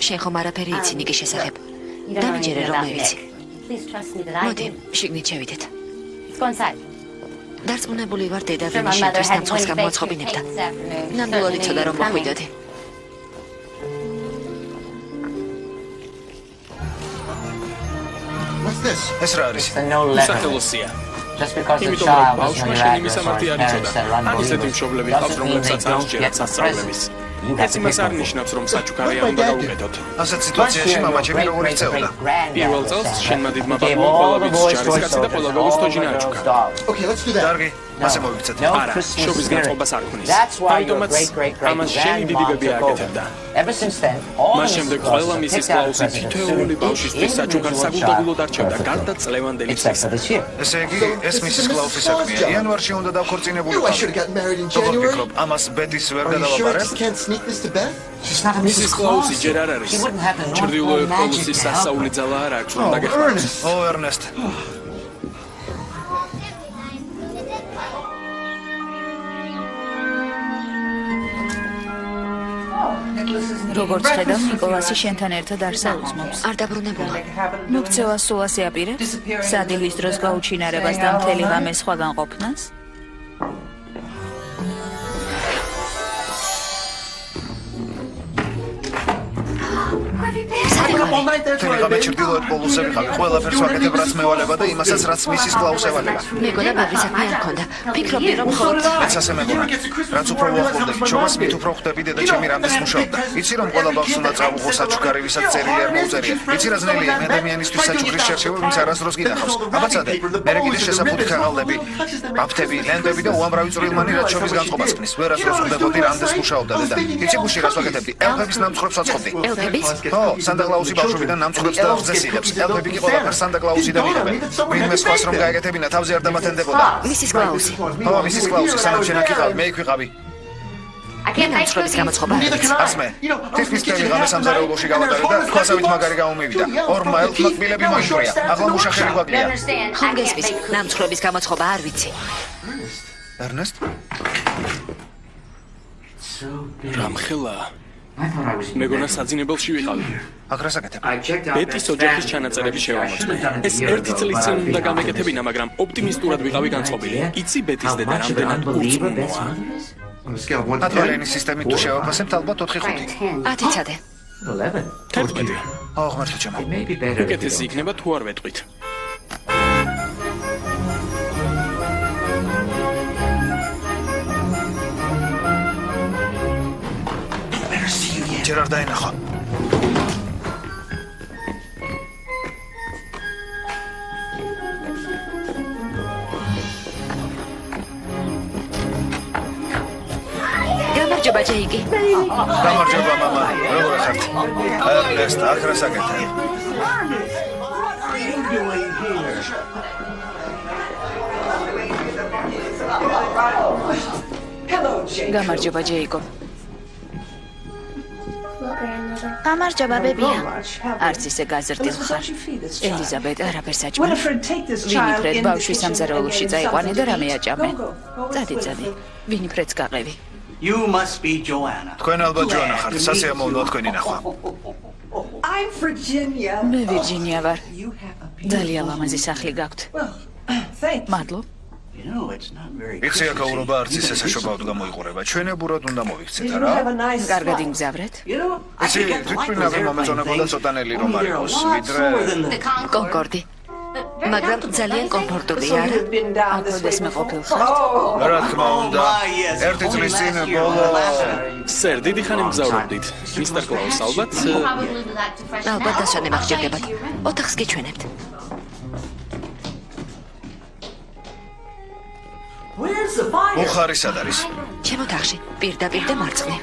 შენ ხომ არაფერი იცი ნიკის შესახებ. დამიჯერე რომ მე ვიცი. მოდი, შიგნით შევიდეთ. დარწმუნებული ვარ დედა ვინი შენთვის დამწყეს გამოაცხობინებდა. ნამდვილად იცოდა რომ მოხვიდოდი. ეს რა არის? სახელოსია. იმიტომ რომ ბავშვმა შენი მისამართი არ იცოდა. ან ისეთი მშობლები ყავს, რომლებსაც არ სჯერათ სასწავლების. ეს იმას არ ნიშნავს, რომ საჩუქარი არ უნდა გავუკეთოთ. ასეთ სიტუაციაში მამა ჩემი როგორ იქცეოდა? პირველ წელს შენმა დიდმა ბაბუამ ყველა ვიცი ჯარისკაცი და ყველა გოგოს თოჯინა აჩუქა. კარგი, მასე მოვიქცეთ. არა, შობის განწყობას არ ქმნის. ამიტომაც ამას შენი დიდი ბები აკეთებდა. მას შემდეგ ყველა მისის კლაუსი თითოეული ბავშვისთვის საჩუქარს საგულდაგულოდ არჩევდა, გარდა წლევანდელი წლისა. ესე იგი, ეს მისის კლაუსის საქმეა. იანვარში უნდა დავქორწინებულიყო. როგორ ვფიქრობ, ამას ბეთის ვერ გადავაბარებ? მისის კლაუსი ჯერ არ არის. ჩრდილოეთ პოლუსის სასაული ძალა არ აქვს, რომ დაგეხმაროთ. ო, ერნესტ. როგორც ხედავ, ნიკოლასი შენთან ერთად არ საუზმობს. არ დაბრუნებულა. მოქცევა სულ ასე აპირებს? სადილის დროს გაუჩინარებას და მთელი ღამე სხვაგან ყოფნას? თემიღამე ჩრდილოეთ პოლუსზე ვიყავი, ყველაფერს ვაკეთებ რაც მევალება და იმასაც რაც მისის კლაუს ევალება. მეგონა ბევრი საქმე არ მქონდა. ფიქრობდი რომ მხოლოდ მეც ასე მეგონა. რაც უფრო უახლოვდები ჩობას, მით უფრო ხვდები დედა ჩემი რამდენს მუშაობდა. იცი რომ ყველა ბავშვს უნდა წავუღო საჩუქარი, ვისაც წერილი არ მოუწერია. იცი რა ძნელია მე ადამიანისთვის საჩუქრის შერჩევა, ვინც არასდროს გინახავს. აბაცადე, მერე კიდე შესაფუთი ქაღალდები, ბაფთები, ლენტები და უამრავი წვრილმანი რაც შობის განწყობას ქმნის. ვერასდროს ხვდებოდი რამდენს მუშაობდა დედა. იცი გუში რას ვაკეთებდი? ელფების ნამცხრებს ვაწყობდი. ელფების? ო, სანტა-კლაუსი ბავშვებიდან ნამცხრებს და ღზეს იღებს. ელფები კი ყველაფერს სანტა-კლაუსიდან იღებენ. ვინმე სხვას რომ გაეკეთებინა, თავზე არ დამათენდებოდა. მისის კლაუსი. ო, მისის კლაუსი, სანამ შენ აქ იყავი, მე იქ ვიყავი. ნამცხრების გამოწყობა არ ვიცი. არც მე. თითქმის მთელი ღამე სამზარეულოში გავატარე და ქვასავით მაგარი გამომივიდა. ორმა ელფმა კბილები მოიჭრია. ახლა მუშახელი გვაკლია. ხომ გესმის? ნამცხრების გამოწყობა არ ვიცი. ერნესტ? რამხელა? მეგონა საძინებელში ვიყავი. აქ რას აკეთებ? ბეთის ოჯახის ჩანაწერები შევამოწმე. ეს ერთი წლის წინ უნდა გამეკეთებინა, მაგრამ ოპტიმისტურად ვიყავი განწყობილი. იცი ბეთის დედა რამდენად უწმუნოა? ატვალენის სისტემით თუ შევაფასებთ, ალბათ 4-5. 10 წადე. 11. ო, ღმერთო ჩემო. უკეთესი იქნება თუ არ ვეტყვით. ჯერ არ დაენახო. გამარჯობა ჯეიკი. გამარჯობა მამა, როგორ ხართ? ერნესტ, აქ რას აკეთებ? გამარჯობა ჯეიკო. გამარჯობა ბებია. არც ისე გაზრდილ ხარ. ელიზაბეთ, არაფერს აჭმე. ვინიფრედ ბავშვი სამზარეულოში წაიყვანე და რამე აჭამე. წადი. ვინიფრედს გაყევი. თქვენ ალბათ ჯოანა ხართ, სასიამოვნოა თქვენი ნახვა. მე ვირჯინია ვარ. ძალიან ლამაზი სახლი გაქვთ. მადლობ. იხსი აკაურობა არც ისე საშობაოდ გამოიყურება. ჩვენებურად უნდა მოვიქცეთ, არა? კარგად იმგზავრეთ. იცი, თვითმფრინავი მომეწონებოდა ცოტანელი რომ არ იყოს, ვიდრე კონკორდი. მაგრამ ძალიან კომფორტულია, არა? აკვდეს მე ყოფილხარ. რა თქმა უნდა, ერთი წლის წინ ბოლო სერ, დიდი ხანი მგზავრობდით. მისტერ კლაუს, ალბათ ალბათ დასვენება გჭირდებათ. ოთახს გიჩვენებთ. ბუხარი სად არის? ჩემ ოთახში, პირდაპირ და მარცხნივ.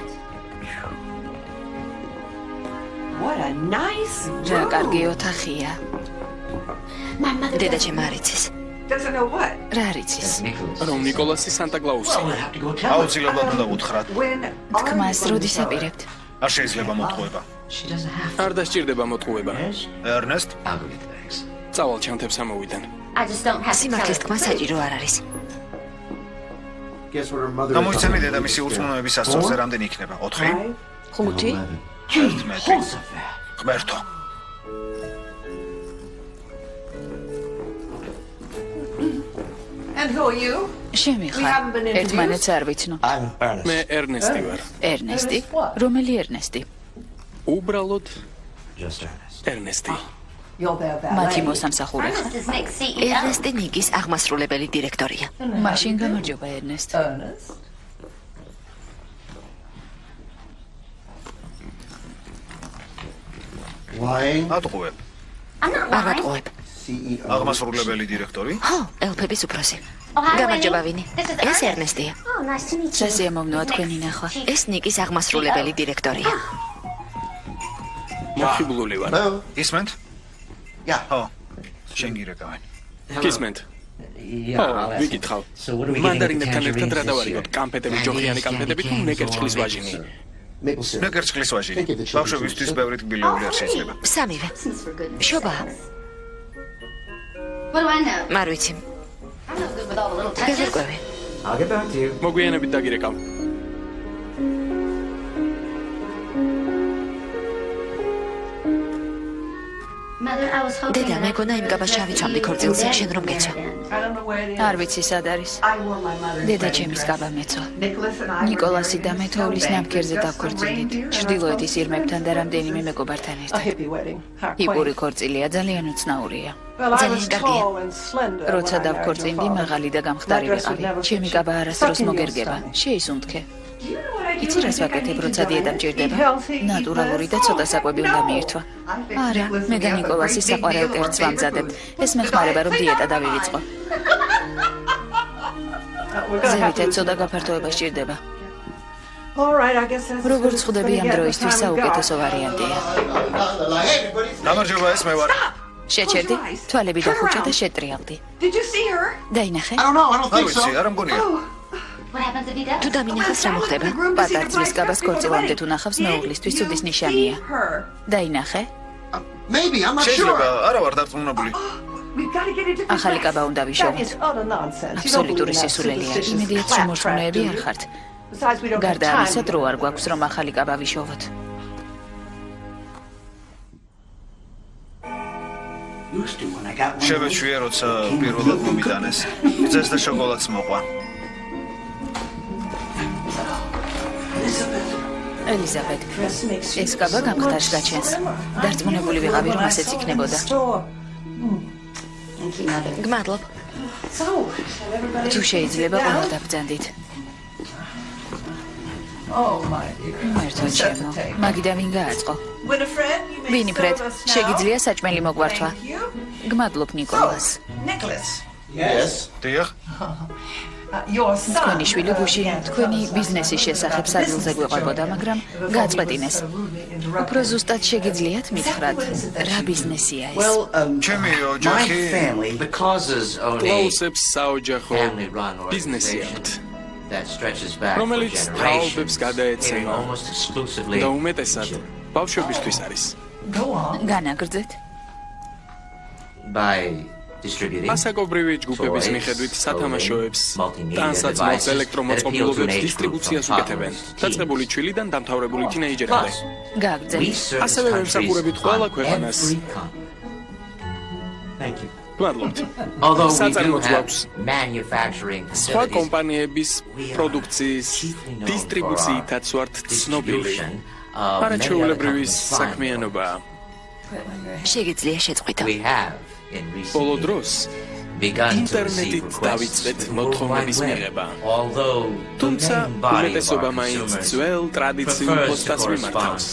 რა კარგი ოთახია. დედა ჩემ არ იცის. რა არ იცის? რომ ნიკოლასი სანტა-კლაუსი. აუცილებლად უნდა უთხრათ. თქმას როდის აპირებთ? არ შეიძლება მოტყუება. არ დასჭირდება მოტყუება. ერნესტ? წავალ ჩანთებს ამოვიდან. სიმართლის თქმა საჭირო არ არის. გამოიცემი დედამისი ურწმუნოების სასწორზე რამდენი იქნება? 4? 5? 11. ღმერთო. შემი ხარ. ერთმანეთს არ ვიცნო. მე ერნესტი ვარ. ერნესტი? რომელი ერნესტი? უბრალოდ ერნესტი. მათი მოსამსახურე ხარ? ერნესტი ნიკის აღმასრულებელი დირექტორია. მაშინ გამარჯობა ერნესტ. ატყუებ. არ ვატყუებ. აღმასრულებელი დირექტორი? ხო, ელფების უფროსი. გამარჯობა ვინი. ეს ერნესტია. სასიამოვნოა თქვენი ნახვა. ეს ნიკის აღმასრულებელი დირექტორია. მოხიბლული ვარ. ისმენთ? ხო. შენ გირეკავენ. გისმენთ? ხო, ვიკითხავ. მანდარინებთან ერთად რა დავარიგოთ? კამფეტები, ჯოხიანი კამფეტები თუ ნეკერჩხლის ვაჟინი? ნეკერჩხლის ვაჟინი. ბავშვებისთვის ბევრი ტკბილეული არ შეიძლება. სამივე. შობა. მარ ვიცი. გაზრკვევი. მოგვიანებით დაგირეკავ. დედა, მეგონა იმ გაბაშა ავიცვამდი ქორწილზე, შენ რომ გეცვა. არ ვიცი სად არის. დედა ჩემის გაბა მეცვა. ნიკოლასი და მე თოვლის ნამქერზე დავქორწილდით. ჩრდილოეთის ირმებთან და რამდენიმე მეგობართან ერთად. იპური ქორწილია, ძალიან უცნაურია. ძალიან კარგია. როცა დავქორწინდი, მაღალი და გამხდარი ვიყავი. ჩემი გაბა არასდროს მოგერგება. შეისუნთქე. იცი რას ვაკეთებ, როცა დიეტა მჭირდება? ნატურალური და ცოტა საკვები უნდა მიირთვა. არა, მე და ნიკოლასი საყვარელ კერძს ვამზადებთ. ეს მეხმარება, რომ დიეტა დავივიწყო. ზევითად ცოტა გაფართოება სჭირდება. როგორც ხვდები, ამ დროისთვის საუკეთესო ვარიანტია. გამარჯობა, ეს მე ვარ. შეჩერდი, თვალები დახუჭა და შეტრიალდი. დაინახე? არ ვიცი, არ მგონია. თუ დამინახავს რა მოხდება? პატარძლის გაბას ქორწილამდე თუ ნახავს, მეუღლისთვის ცუდის ნიშანია. დაინახე? შეიძლება, არა ვარ დარწმუნებული. ახალი კაბა უნდა ვიშოვოთ. აბსოლუტური სისულელია. იმედია, რომ მოსწონეები არ ხართ. გარდა ამისა, დრო არ გვაქვს, რომ ახალი კაბა ვიშოვოთ. შევეჩვია, როცა პირველად მომიტანეს. ძეს და შოკოლადს მოყვა. ელიზაბეთ, ეს კაბა გამხდარს გაჩენს. დარწმუნებული ვიყავი, რომ ასეც იქნებოდა. გმადლობ. თუ შეიძლება, ყველა დაბრძანდით. მართლა ჩემო, მაგიდა ვინ გააწყო? ვინიფრედ, შეგიძლია საჭმელი მოგვართვა. გმადლობ ნიკოლას. დიახ. თქვენი შვილი გუში, თქვენი ბიზნესის შესახებ სადილზე გვეყვებოდა, მაგრამ გააწყვეტინეს. უფრო ზუსტად შეგიძლიათ მითხრათ, რა ბიზნესია ეს? ჩემი ოჯახი კლაუსებს საოჯახო ბიზნესი აქვთ, რომელიც თაობებს გადაეცემა და უმეტესად ბავშვებისთვის არის. განაგრძეთ. მასაკობრივი ჯგუფების მიხედვით სათამაშოებს, ტანსაცმელს, ელექტრომოწყობილობებს დისტრიბუციას უკეთებენ. დაწყებული ჩვილიდან დამთავრებული თინეიჯერამდე. გააგრძელეთ. ასევე ვემსახურებით ყველა ქვეყანას. გმადლობთ. საწარმოც გვაქვს სხვა კომპანიების პროდუქციის დისტრიბუციითაც ვართ ცნობილი. არაჩვეულებრივი საქმიანობაა. შეგიძლია შეწყვიტო. ბოლო დროს ინტერნეტით დავიწყეთ მოთხოვნების მიღება. თუმცა უმეტესობა მაინც ძველ ტრადიციულ პოსტას მიმართავს.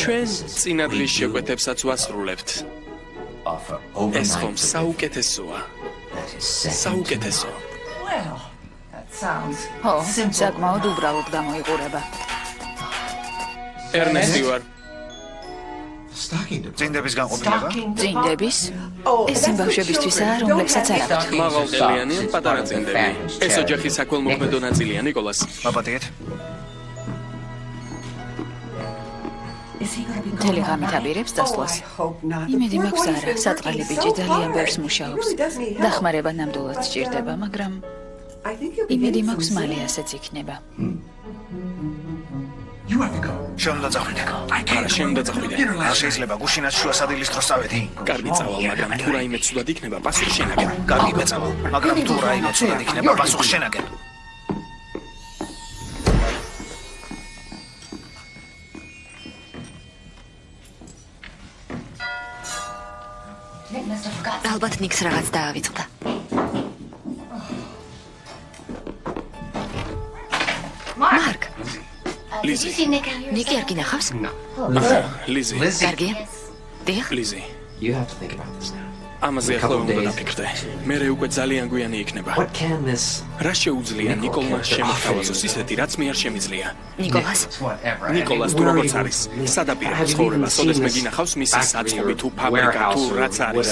ჩვენ წინადღის შეკვეთებსაც ვასრულებთ. ეს ხომ საუკეთესოა. საუკეთესო. ხო, საკმაოდ უბრალოდ გამოიყურება. ერნესტი ვარ. წინდების განყოფილება? წინდების? ეს იმ ბავშვებისთვისაა, რომლებსაც არ აქვთ. მაღალტელიანი ან პატარა წინდები. ეს ოჯახის საქველმოქმედო ნაწილია, ნიკოლას. მაპატიეთ. მთელი ღამით აბირებს დასვლას. იმედი მაქვს არა, საწყალი ბიჭი ძალიან ბევრს მუშაობს. დახმარება ნამდვილად სჭირდება, მაგრამ იმედი მაქვს მალე ასეც იქნება. შემდა წახვიდე. არა, შემდა წახვიდე. არ შეიძლება გუშინაც შუა სადილის დროს წავედი. კარგი წავალ, მაგრამ თუ რაიმე ცუდად იქნება, პასუხი შენაგენ. კარგი მეწავალ, მაგრამ თუ რაიმე ცუდად იქნება, პასუხი შენაგენ. ალბათ ნიქს რაღაც დაავიწყდა. მარკ, ლიზი. ნიკი არ გინახავს? ლიზი. კარგია. დიახ. ლიზი. ამაზე ახლა უნდა დაფიქრდე. მე უკვე ძალიან გვიანი იქნება. რა შეუძლია ნიკოლას შემოთავაზოს ისეთი, რაც მე არ შემიძლია? ნიკოლას თუ როგორც არის, სადაპირე ცხოვრება, სოდეს მე გინახავს მისი საწყობი თუ ფაბრიკა თუ რაც არის.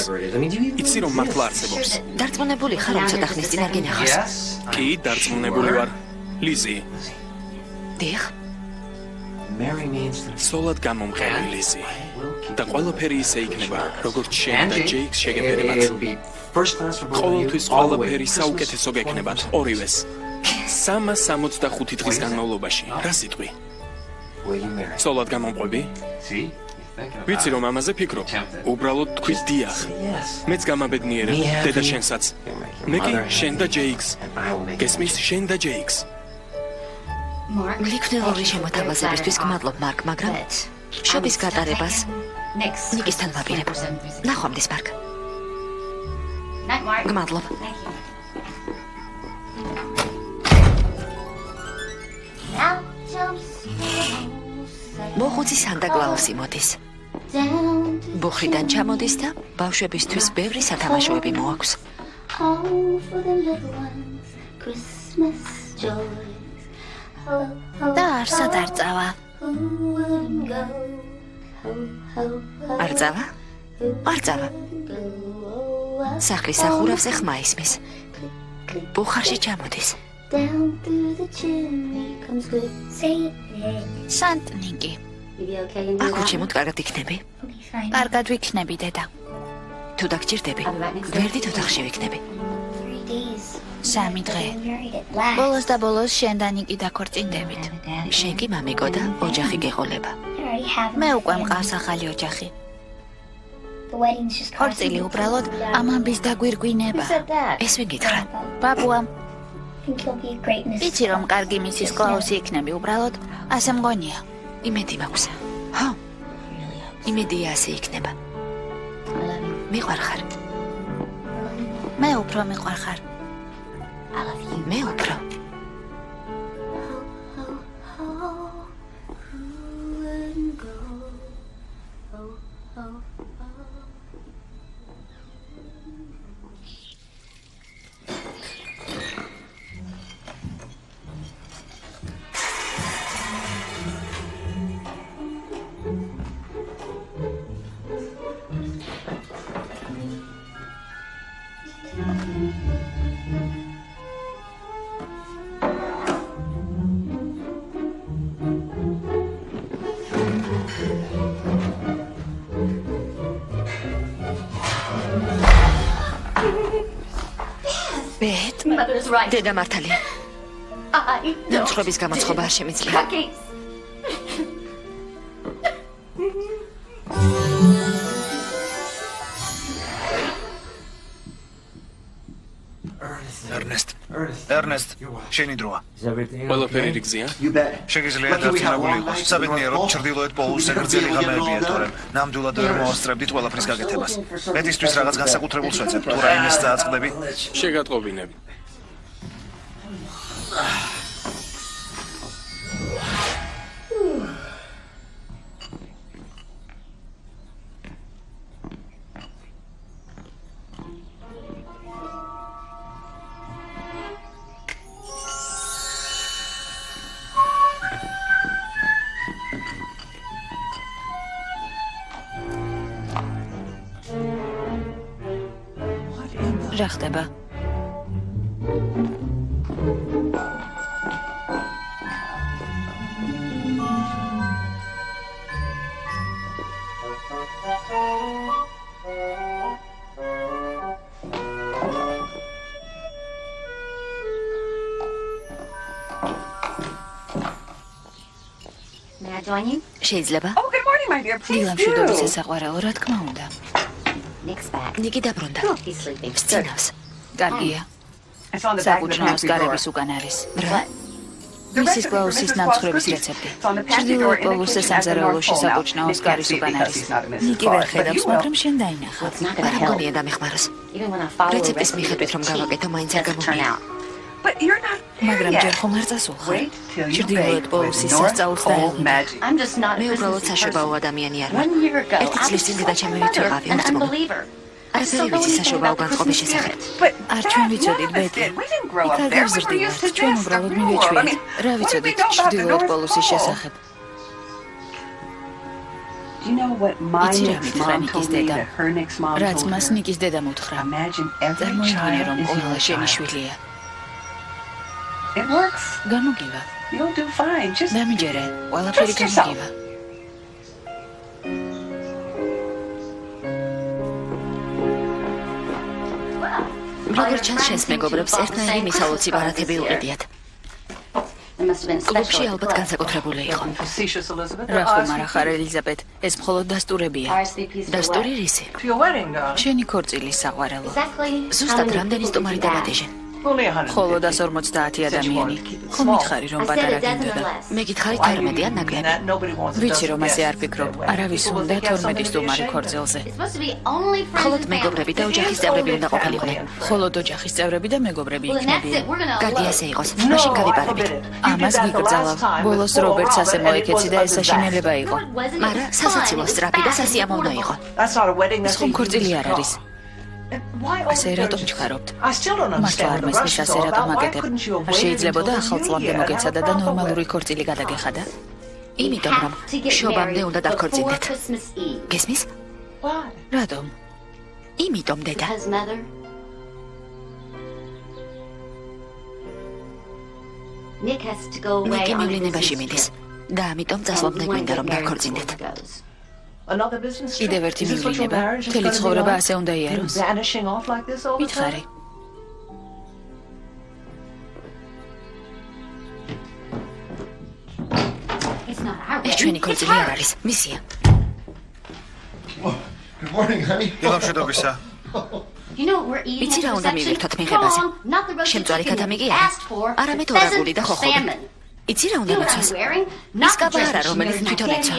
იცი რომ მართლა არსებობს. დარწმუნებული ხარ, რომ ცოტა ხნის წინ არ გინახავს? კი, დარწმუნებული ვარ. ლიზი. დიახ. სოლად გამომღები ლიზი. და ყველაფერი ისე იქნება, როგორც შენ და ჯეიქს შეგეფერებათ. ყოველთვის ყველაფერი საუკეთესო გექნებათ, ორივეს. 365 დღის განმავლობაში. რა სიტყვი? სოლად გამომყვები? ვიცი რომ ამაზე ფიქრობ. უბრალოდ თქვი დიახ. მეც გამაბედნიერებ, დედა შენსაც. მე კი შენ და ჯეიქს. გესმის, შენ და ჯეიქს. გლიქნელური შემოთავაზებისთვის გმადლობ, მარკ, მაგრამ შობის გატარებას ნიკისთან ვაპირებ. ნახვამდის, მარკ. გმადლობ. მოხუცი სანტა-კლაუსი მოდის. ბუხრიდან ჩამოდის და ბავშვებისთვის ბევრი სათამაშოები მოაქვს. და არსად არ წავა. არ წავა? არ წავა. სახლის სახურავზე ხმა ისმის. ბუხარში ჩამოდის. სანტ ნიკი. აქ უჩემოთ კარგად იქნები? კარგად ვიქნები, დედა. თუ დაგჭირდები, გვერდით ოთახში ვიქნები. 3 დღე. ბოლოს და ბოლოს შენ და ნიკი დაქორწინდებით. შენ კი მამიკო და ოჯახი გეყოლება. მე უკვე მყავს ახალი ოჯახი. ხორცილი უბრალოდ ამ ამბის დაგვირგვინება. ეს ვინ გითხრა? ბაბუა. იცი რომ კარგი მისის კლაუსი იქნები, უბრალოდ ასე მგონია. იმედი მაქვს. ხო. იმედია ასე იქნება. მიყვარ ხარ? მე უფრო მიყვარ ხარ. მე უფრო. ბეთ, დედა მართალია. ნამცხრობის გამოცხობა არ შემიძლია. ერნესტ, შენი დროა. ყველაფერი რიგზია? შეგიძლია დარწმუნებული იყოს, საბედნიეროდ ჩრდილოეთ პოლუსზე გრძელი ღამეებია თორემ ნამდვილად ვერ მოასწრებდით ყველაფრის გაკეთებას. მეტისთვის რაღაც განსაკუთრებულს ვეძებ, თუ რაიმეს წააწყდები? შეგატყობინებ. რა ხდება? შეიძლება? დილამ მშვიდობის სასაყვარელო, რა თქმა უნდა. ნიკი დაბრუნდა. სწინავს. კარგია. საკუჩნაოს გარების უკან არის. რა? მისის კლაუსის ნამცხრების რეცეპტი. ჩრდილოეთ პოლუსზე სამზარეულოში საკუჩნაოს გარის უკან არის. ნიკი ვერ ხედავს, მაგრამ შენ დაინახავს. არა მგონია დამეხმაროს. რეცეპტის მიხედვით რომ გავაკეთო, მაინც არ გამომია. მაგრამ ჯერ ხომ არ წასულხარ. ჩრდილოეთ პოლუსის სასწაულს დაელოდე. მე უბრალოდ საშობაო ადამიანი არ ვარ. ერთი წლის წინ დედაჩემი ვიყავი უსწმობი. არაფერი ვიცი საშობაო განწყობის შესახებ. არ ჩვენ ვიცოდით ბეტი. იქ არ გავზრდივართ, ჩვენ უბრალოდ მივეჩვიეთ. რა ვიცოდით ჩრდილოეთ პოლუსის შესახებ. იცი რა მითხრა ნიკის დედა? რაც მას ნიკის დედა მოთხრა. წარმოიდგინე რომ ყველა შენი შვილია. გამოგივა. დამიჯერე, ყველაფერი გამოგივა. როგორ ჩანს შენს მეგობრებს ერთნაირი მისალოცი ბარათები უყიდიათ. კლუბში ალბათ განსაკუთრებული იყო. რა ხომ არა ხარ ელიზაბეთ, ეს მხოლოდ დასტურებია. დასტური რისი? შენი ქორწილის საყვარელო. ზუსტად რამდენი სტუმარი დაბადეჟე? მხოლოდ 150 ადამიანი. ხომ მითხარი რომ პატარა გინდოდა? მე გითხარი 12 ან ნაკლები. ვიცი რომ ასე არ ფიქრობ. არავის უნდა 12 სტუმარი ქორწილზე. მხოლოდ მეგობრები და ოჯახის წევრები უნდა ყოფილიყვნენ. მხოლოდ ოჯახის წევრები და მეგობრები იქნებიან. კარგი ასე იყოს. მაშინ გავიპარებით. ამას გიგრძელავ. ბოლოს რობერტს ასე მოეკეცი და ეს საშინელება იყო. მაგრამ სასაცილო სწრაფი და სასიამოვნო იყო. ხომ ქორწილი არ არის? ასე რატომ ჩქარობთ? მართლა არ მესმის ასე რატომ აკეთებ? არ შეიძლებოდა ახალ წლამდე მოგეცადა და ნორმალური ქორწილი გადაგეხადა? იმიტომ რომ შობამდე უნდა დაქორწინდეთ. გესმის? რატომ? იმიტომ დედა. ნიკი მივლინებაში მიდის და ამიტომ წასვლამდე გვინდა რომ დაქორწინდეთ. კიდევ ერთი მივლინება, მთელი ცხოვრება ასე უნდა იაროს. მითხარი. ეს ჩვენი ქორწილი არ არის, მისია. დილამშვიდობისა. ვიცი რა უნდა მივირთოთ მიღებაზე? შემწვარი ქათამი კი არა, არამედ ორაგული და ხოხობი. იცი რა უნდა მიცეს? ის კაბა არა, რომელიც თვითონ ეცვა,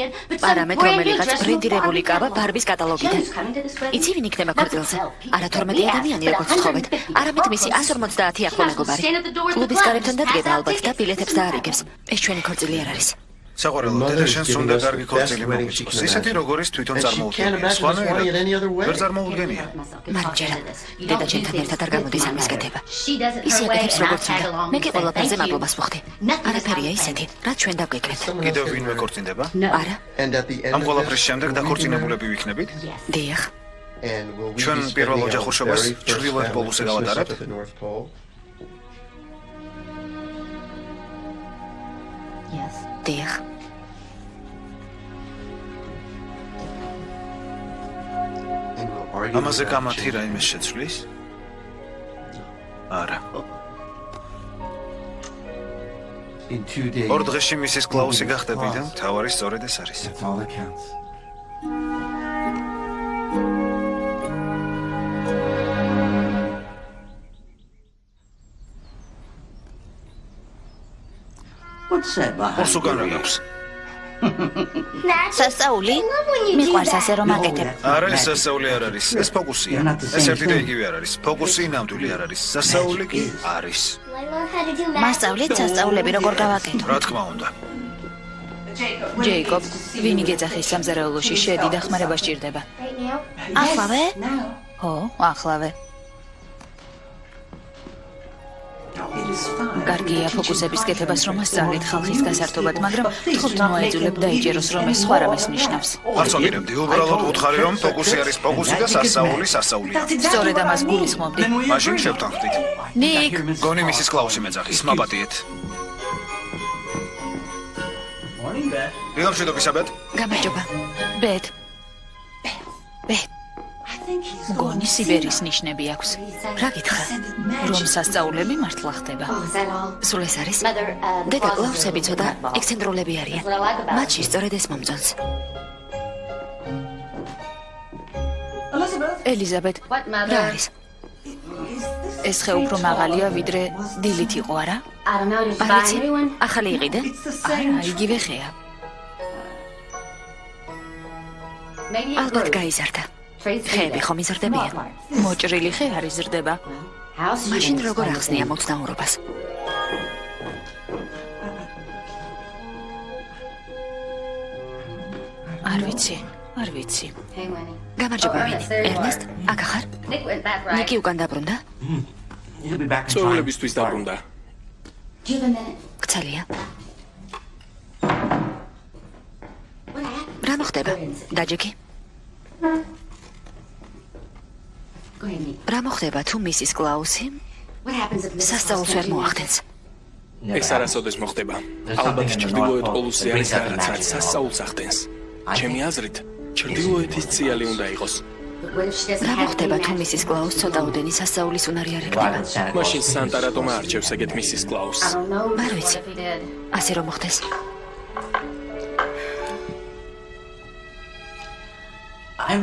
არამედ რომელიღაც ბრენდირებული კაბა ბარბის კატალოგიდან. იცი ვინ იქნება ქორწილზე? არა 12 ადამიანი როგორც ვთხოვეთ, არამედ მისი 150 ახლო მეგობარი. კლუბის გარეთთან დადგება ალბათ და ბილეთებს დაარიგებს. ეს ჩვენი ქორწილი არ არის. საყვარელო, დედა შენს უნდა კარგი ქორწილი მოგიწოს. ისეთი როგორიც თვითონ წარმოუდგენია. სხვანაირად ვერ წარმოუდგენია. მარჯერა, დედა ჩემთან ერთად არ გამოდის ამის კეთება. ისი აკეთებს როგორც უნდა. მე კი ყველაფერზე მადლობას ვუხდი. არაფერია ისეთი, რაც ჩვენ დავგეკრეთ. კიდევ ვინმე ქორწინდება? არა. ამ ყველაფრის შემდეგ დაქორწინებულები ვიქნებით? დიახ. ჩვენ პირველ ოჯახურშობას ჩრდილოეთ პოლუსზე გავატარებთ? დიახ. ამაზე გამართი რაიმე შეცვლის? არა. ორ დღეში მისის კლაუსი გახდები და მთავარი სწორედ ეს არის. Ოსუკან რა გაქვს? სასწაული? მიყვარს ასე რომ აკეთებ. არა, ეს სასწაული არ არის, ეს ფოკუსია. ეს ერთი და იგივე არ არის. ფოკუსი ნამდვილი არ არის. სასწაული კი არის. მასწავლეთ სასწაულები როგორ გავაკეთო. რა თქმა უნდა. ჯეიკობ, ვინი გეძახის სამზარეულოში შედი და ხმარება სჭირდება. ახლავე? ხო, ახლავე. კარგია ფოკუსების კეთებას რომ ასწავლეთ ხალხის გასართობად, მაგრამ თხოვთ მოეძულებ დაიჯეროს რომ ეს სხვა რამეს ნიშნავს. არ წოგირებდი, უბრალოდ უთხარი რომ ფოკუსი არის ფოკუსი და სასწაული სასწაულია. სწორედ ამას გულისხმობდი. მაშინ შევთანხმდით. ნიკ, გონი მისის კლაუსი მეძახის, მაპატიეთ. დილამშვიდობისა, ბეთ. გამარჯობა. ბეთ. გონი სიბერის ნიშნები აქვს. რა გითხრა? რომ სასწაულები მართლა ხდება. სულ ეს არის? დედა კლაუსები ცოტა ექსცენტრულები არიან. მათში სწორედ ეს მომწონს. ელიზაბეთ, რა არის? ეს ხე უფრო მაღალია ვიდრე დილით იყო, არა? არ ვიცი, ახალი იყიდე? არა, იგივე ხეა. ალბათ გაიზარდა. ხეები ხომ იზრდებიან? მოჭრილი ხე არ იზრდება. მაშინ როგორ ახსნია მოცნაურობას? არ ვიცი. გამარჯობა ვინი? ერნესტ, აქ ახარ? ნიკი უკან დაბრუნდა? წვეულებისთვის დაბრუნდა. გცელია. რა მოხდება? დაჯექი? რა მოხდება თუ მისის კლაუსი სასწაულს ვერ მოახდენს? ეს არასოდეს მოხდება. ალბათ ჩრდილოეთ პოლუსზე არის რაღაც, რაც სასწაულს ახდენს. ჩემი აზრით, ჩრდილოეთის ციალი უნდა იყოს. რა მოხდება თუ მისის კლაუს ცოტაოდენი სასწაულის უნარი არ ეკდება? მაშინ სანტა რატომ არჩევს ეგეთ მისის კლაუსს? არ ვიცი. ასე რომ მოხდეს.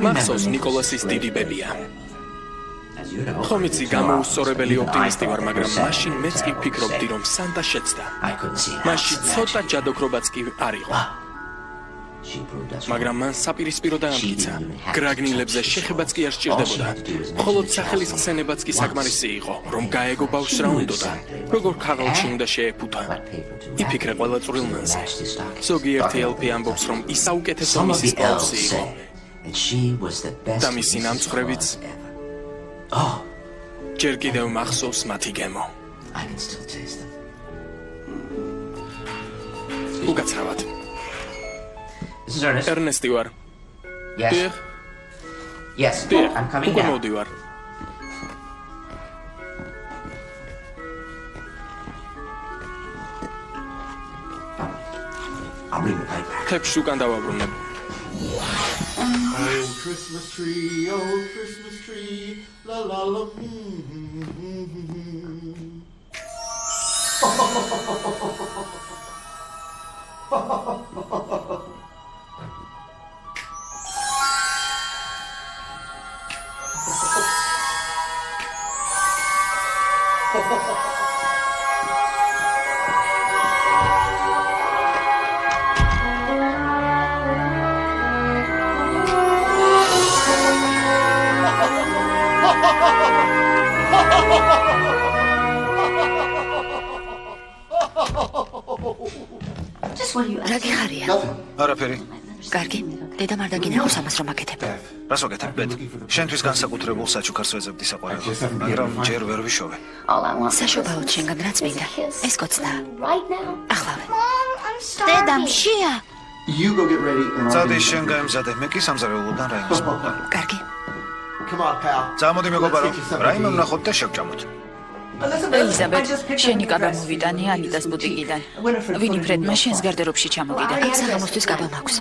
მახსოვს ნიკოლასის დიდი ბებია. ხომ იცი, გამოუსწორებელი ოპტიმისტი ვარ, მაგრამ მაშინ მეც კი ვფიქრობდი, რომ სანტა შეცდა. მაშინ ცოტა ჯადოქრობაც კი არ იყო. მაგრამ მან საპირისპირო დაამტკიცა. გრაგნილებზე შეხებაც კი არ სჭირდებოდა. მხოლოდ სახელის ხსენებაც კი საკმარისი იყო, რომ გაეგო ბავშვს რა უნდოდა. როგორ ქაღალდში უნდა შეეფუთა. იფიქრე ყველა წვრილმანზე. ზოგიერთი ელფი ამბობს, რომ ის საუკეთესო მისის კლაუსი იყო. და მისი ნამწყვრებიც ჯერ კიდევ მახსოვს მათი გემო. უკაცრავად. ერნესტი ვარ. დიახ. უკვე მოვდივარ. თეფშს უკან დავაბრუნებ. Oh, Christmas tree, la la la. რა გიხარია? არაფერი. კარგი. დედამ არ დაგინახავს ამას რომ აკეთებ. რას ვაკეთებ, ბედ? შენთვის განსაკუთრებულ საჩუქარს ვეძებდი საყვარელად, მაგრამ ჯერ ვერ ვიშოვე. საშობაოდ შენგან რაც მინდა. ეს კოცნაა. ახლავე. დედა მშია. You go get ready. წადი შენ გაემზადე, მე კი სამზარეულოდან რაიმის მოვდა. კარგი. Come on, pal. წამოდი მეგობარო, რაიმე ვნახოთ და შევჭამოთ. ელიზაბეთ, შენი კაბა მოვიტანე ანიტას ბუტიკიდან. ვინიფრედმა შენს გარდერობში ჩამოგიდა. საღამოსთვის კაბა მაქვს.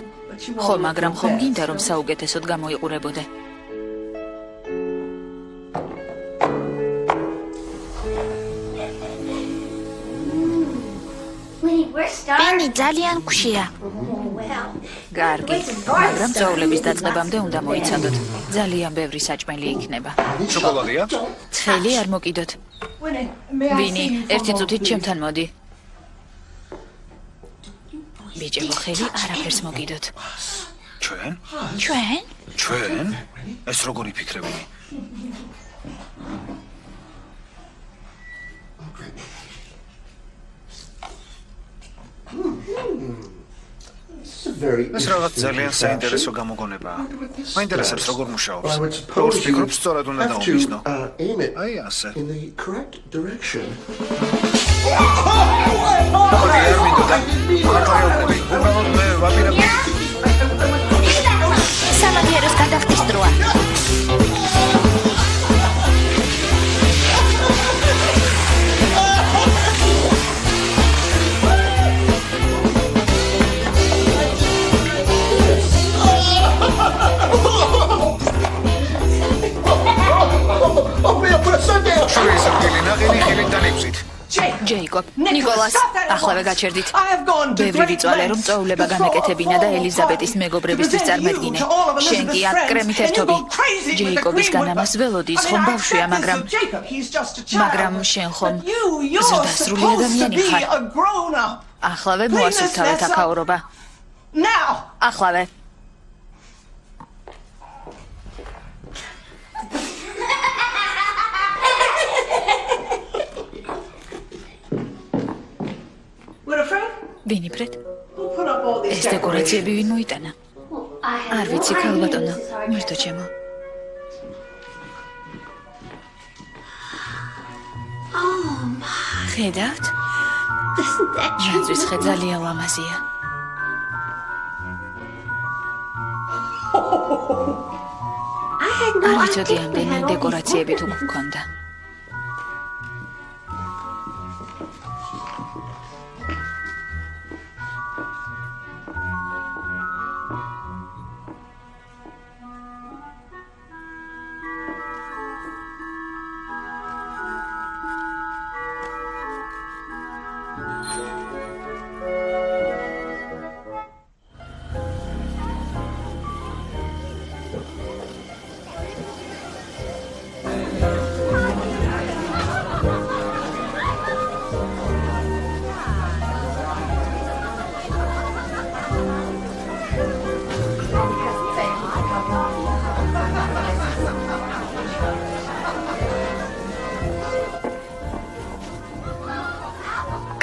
ხო, მაგრამ ხომ გინდა რომ საუკეთესოდ გამოიყურებოდე? ვინი ძალიან ქვია. კარგი, მაგრამ წვეულების დაწყებამდე უნდა მოიცადოთ. ძალიან ბევრი საჭმელი იქნება. შოკოლადია? ცხელი არ მოკიდოთ. ვინი, ერთი წუთით ჩემთან მოდი. ბიჭებო, ხელი არაფერს მოკიდოთ. ჩვენ? ჩვენ? ჩვენ? ეს როგორი ფიქრები? ეს რაღაც ძალიან საინტერესო გამოგონებაა. მაინტერესებს როგორ მუშაობს. როგორც ფიქრობ, სწორად უნდა დაუმისნო. აი ასე. In the correct direction. სამაგიეროს გადახდის დროა. ჯეიკობ, ნიკოლას, ახლავე გაჩერდით. ბევრი ვიწვალე, რომ წვეულება გამეკეთებინა და ელიზაბეტის მეგობრებისთვის წარმოედგინე. შენ კი აქ კრემით ერთობი. ჯეიკობის ამას ველოდის, ხომ ბავშვია, მაგრამ შენ ხომ ზრდასრული ადამიანი ხარ. ახლავე მოასუფთავე თაქაურობა. ახლავე. ვინიფრედ? ეს დეკორაციები ვინ მოიტანა? არ ვიცი, ქალბატონო, მერტო ჩემო. ხედავთ? მისთვის ხე ძალიან ლამაზია. არ ვიცოდი ამდენი დეკორაციები თუ გქონდა.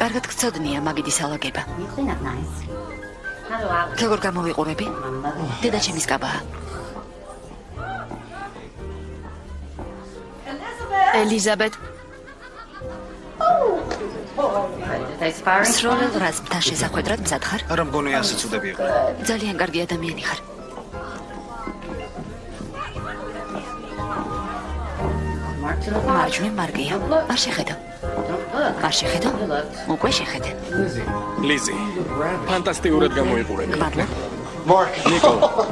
კარგად გწოდნია მაგიდის ალაგება. როგორ გამოვიყურები? დედა ჩემის კაბაა. ელიზაბეთ. სროლელ რაზმთან შესახვედრად მზად ხარ? არა მგონია ასე ცუდები იყო. ძალიან კარგი ადამიანი ხარ. მარჯვნივ მარგია. არ შეხედო. არ შეხედო? უკვე შეხედე. ლიზი, ფანტასტიკურად გამოიყურები. მადლობა. Mark. Nico,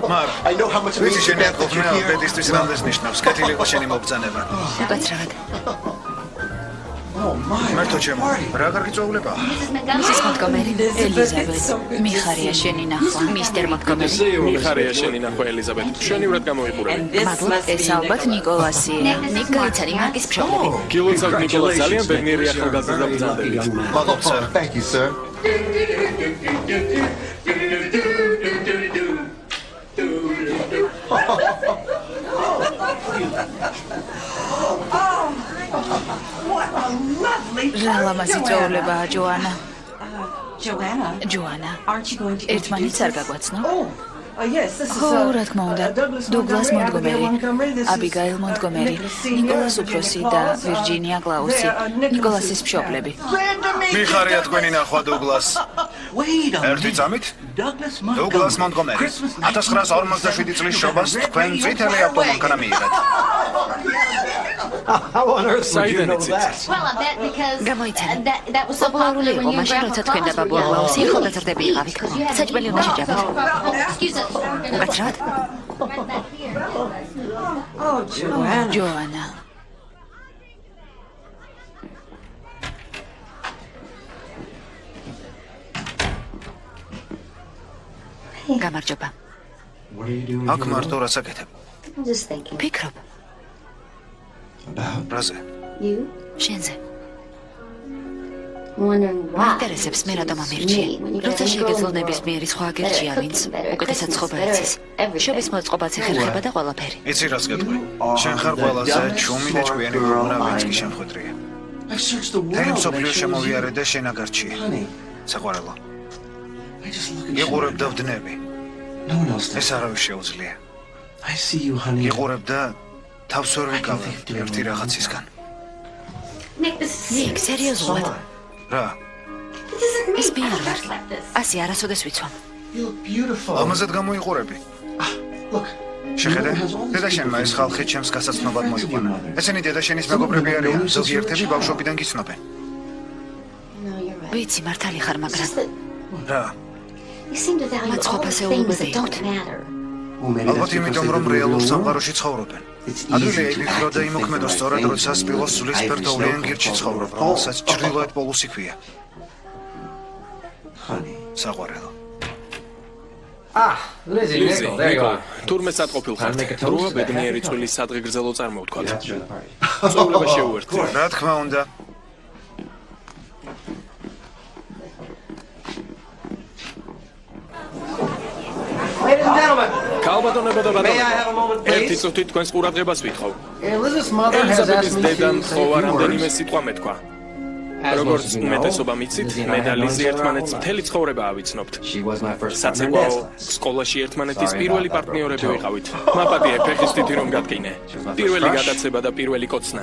Mark. I know how much it ვიცი means შენი to ყოფნა be here. ბედისთვის რამდენს ნიშნავს. კეთილი იყო შენი მობრძანება. უკაცრავად. Oh my. მერტო ჩემო, რა კარგი წვეულებაა. მისის მონტგომერი, ელიზაბეთ. მიხარია შენი ნახვა. მისტერ მონტგომერი. მიხარია შენი ნახვა ელიზაბეთ. მშვენივრად გამოიყურები. მადლობა. ეს ალბათ ნიკოლასია. ნიკ გაიცანი მარკის მშობლები. გილოცავ ნიკოლას ძალიან ბედნიერი ახალგაზრდა ბრძანდებით. მადლობა, სერ. Thank you, sir. რა ლამაზი წვეულებაა, ჯოანა. Joanna, ჯოანა. aren't you going to ერთმანეთს არ გაგვაცნო? yes, this is ო, რა თქმა უნდა. დუგლას მონტგომერი, აბიგაილ მონტგომერი, ნიკოლას უფროსი და ვირჯინია კლაუსი, ნიკოლასის მშობლები. მიხარია თქვენი ნახვა დუგლას. Wait a ერთი minute. წამით? Douglas დუგლას Montgomery. მონტგომერი. Christmas night. 1957 წლის შობას თქვენ წითელი ავტომანქანა მიიღეთ. How on earth would you საიდან know იცით? that? გამოიცანე. პოპულარული იყო მაშინ, როცა თქვენ და ბაბუა კლაუსი ახალგაზრდები იყავით. საჭმელი უნდა შეჭამოთ. უკაცრავად. Oh, Joanna. ჯოანა. გამარჯობა. What are you doing? აქ მარტო რაც აკეთებ. ფიქრობ, About? რაზე? შენზე. მაინტერესებს მე რატომ ამირჩიე. როცა შეგეძლო ნებისმიერი სხვა გერჩია ვინც, უკეთესად ცხოვრება იცის. შობის მოწყობაც ეხერხება და ყველაფერი. იცი რას გეტყვი? შენ ხარ ყველაზე ჩუმი და ჭკვიანი გოგონა, ვინც კი შემხვედრია. I searched the თელი world. მსოფლიო I chose შემოვიარე you. და შენ აგარჩიე. Honey, საყვარელო. I just look at you. იყურებ და ვდნები. No one else ეს does. არავის შეუძლია. I see you, honey. იყურებ და თავს ვერ ვიკავებ ერთი რაღაცისგან. ნიკ, სერიოზულად. რა? ეს მე არ ვარ. ასე არასოდეს ვიცვამ. You look beautiful. ამაზად გამოიყურები. Look. შეხედე, დედა შენმა ეს ხალხი ჩემს გასაცნობად მოიყვანა. ესენი დედა შენის მეგობრები არიან, ზოგიერთები ბავშვობიდან გიცნობენ. ვიცი, მართალი ხარ, მაგრამ რა? მათ სხვა ფასეულობები აქვთ. Well, maybe ალბათ that's იმიტომ, because რომ they რეალურ live in the სამყაროში ცხოვრობენ. ადვილი ეიფიქრო და იმოქმედო სწორად, როცა სპილოს სულის ფერდოვლიან გირჩი ცხოვრობ, რომელსაც ჭრილოეთ პოლუსი ქვია. Honey. საყვარელო. ლიზი, ნიკო, თურმე სათყოფილ ხართ. როა ბედნიერი წვილის სადღე გრძელო წარმოვთქვათ. წვეულება შეუერთდი. რა თქმა უნდა. Ladies and gentlemen, ქალბატონებო და may I have a ბატონებო, moment, ერთი please? წუთით თქვენს ყურადღებას ვითხოვ. Elizabeth's mother has ელიზაბეთის asked me დედამ to say ხო a few რამდენიმე words. სიტყვა მეთქვა. როგორც უმეტესობა მიცით, მე და ლიზი ერთმანეთს მთელი ცხოვრება ავიცნობთ. საცეკვაო სკოლაში ერთმანეთის პირველი პარტნიორები ვიყავით. მაპატიე ფეხის თითი რომ გადგინე. პირველი გადაცება და პირველი კოცნა.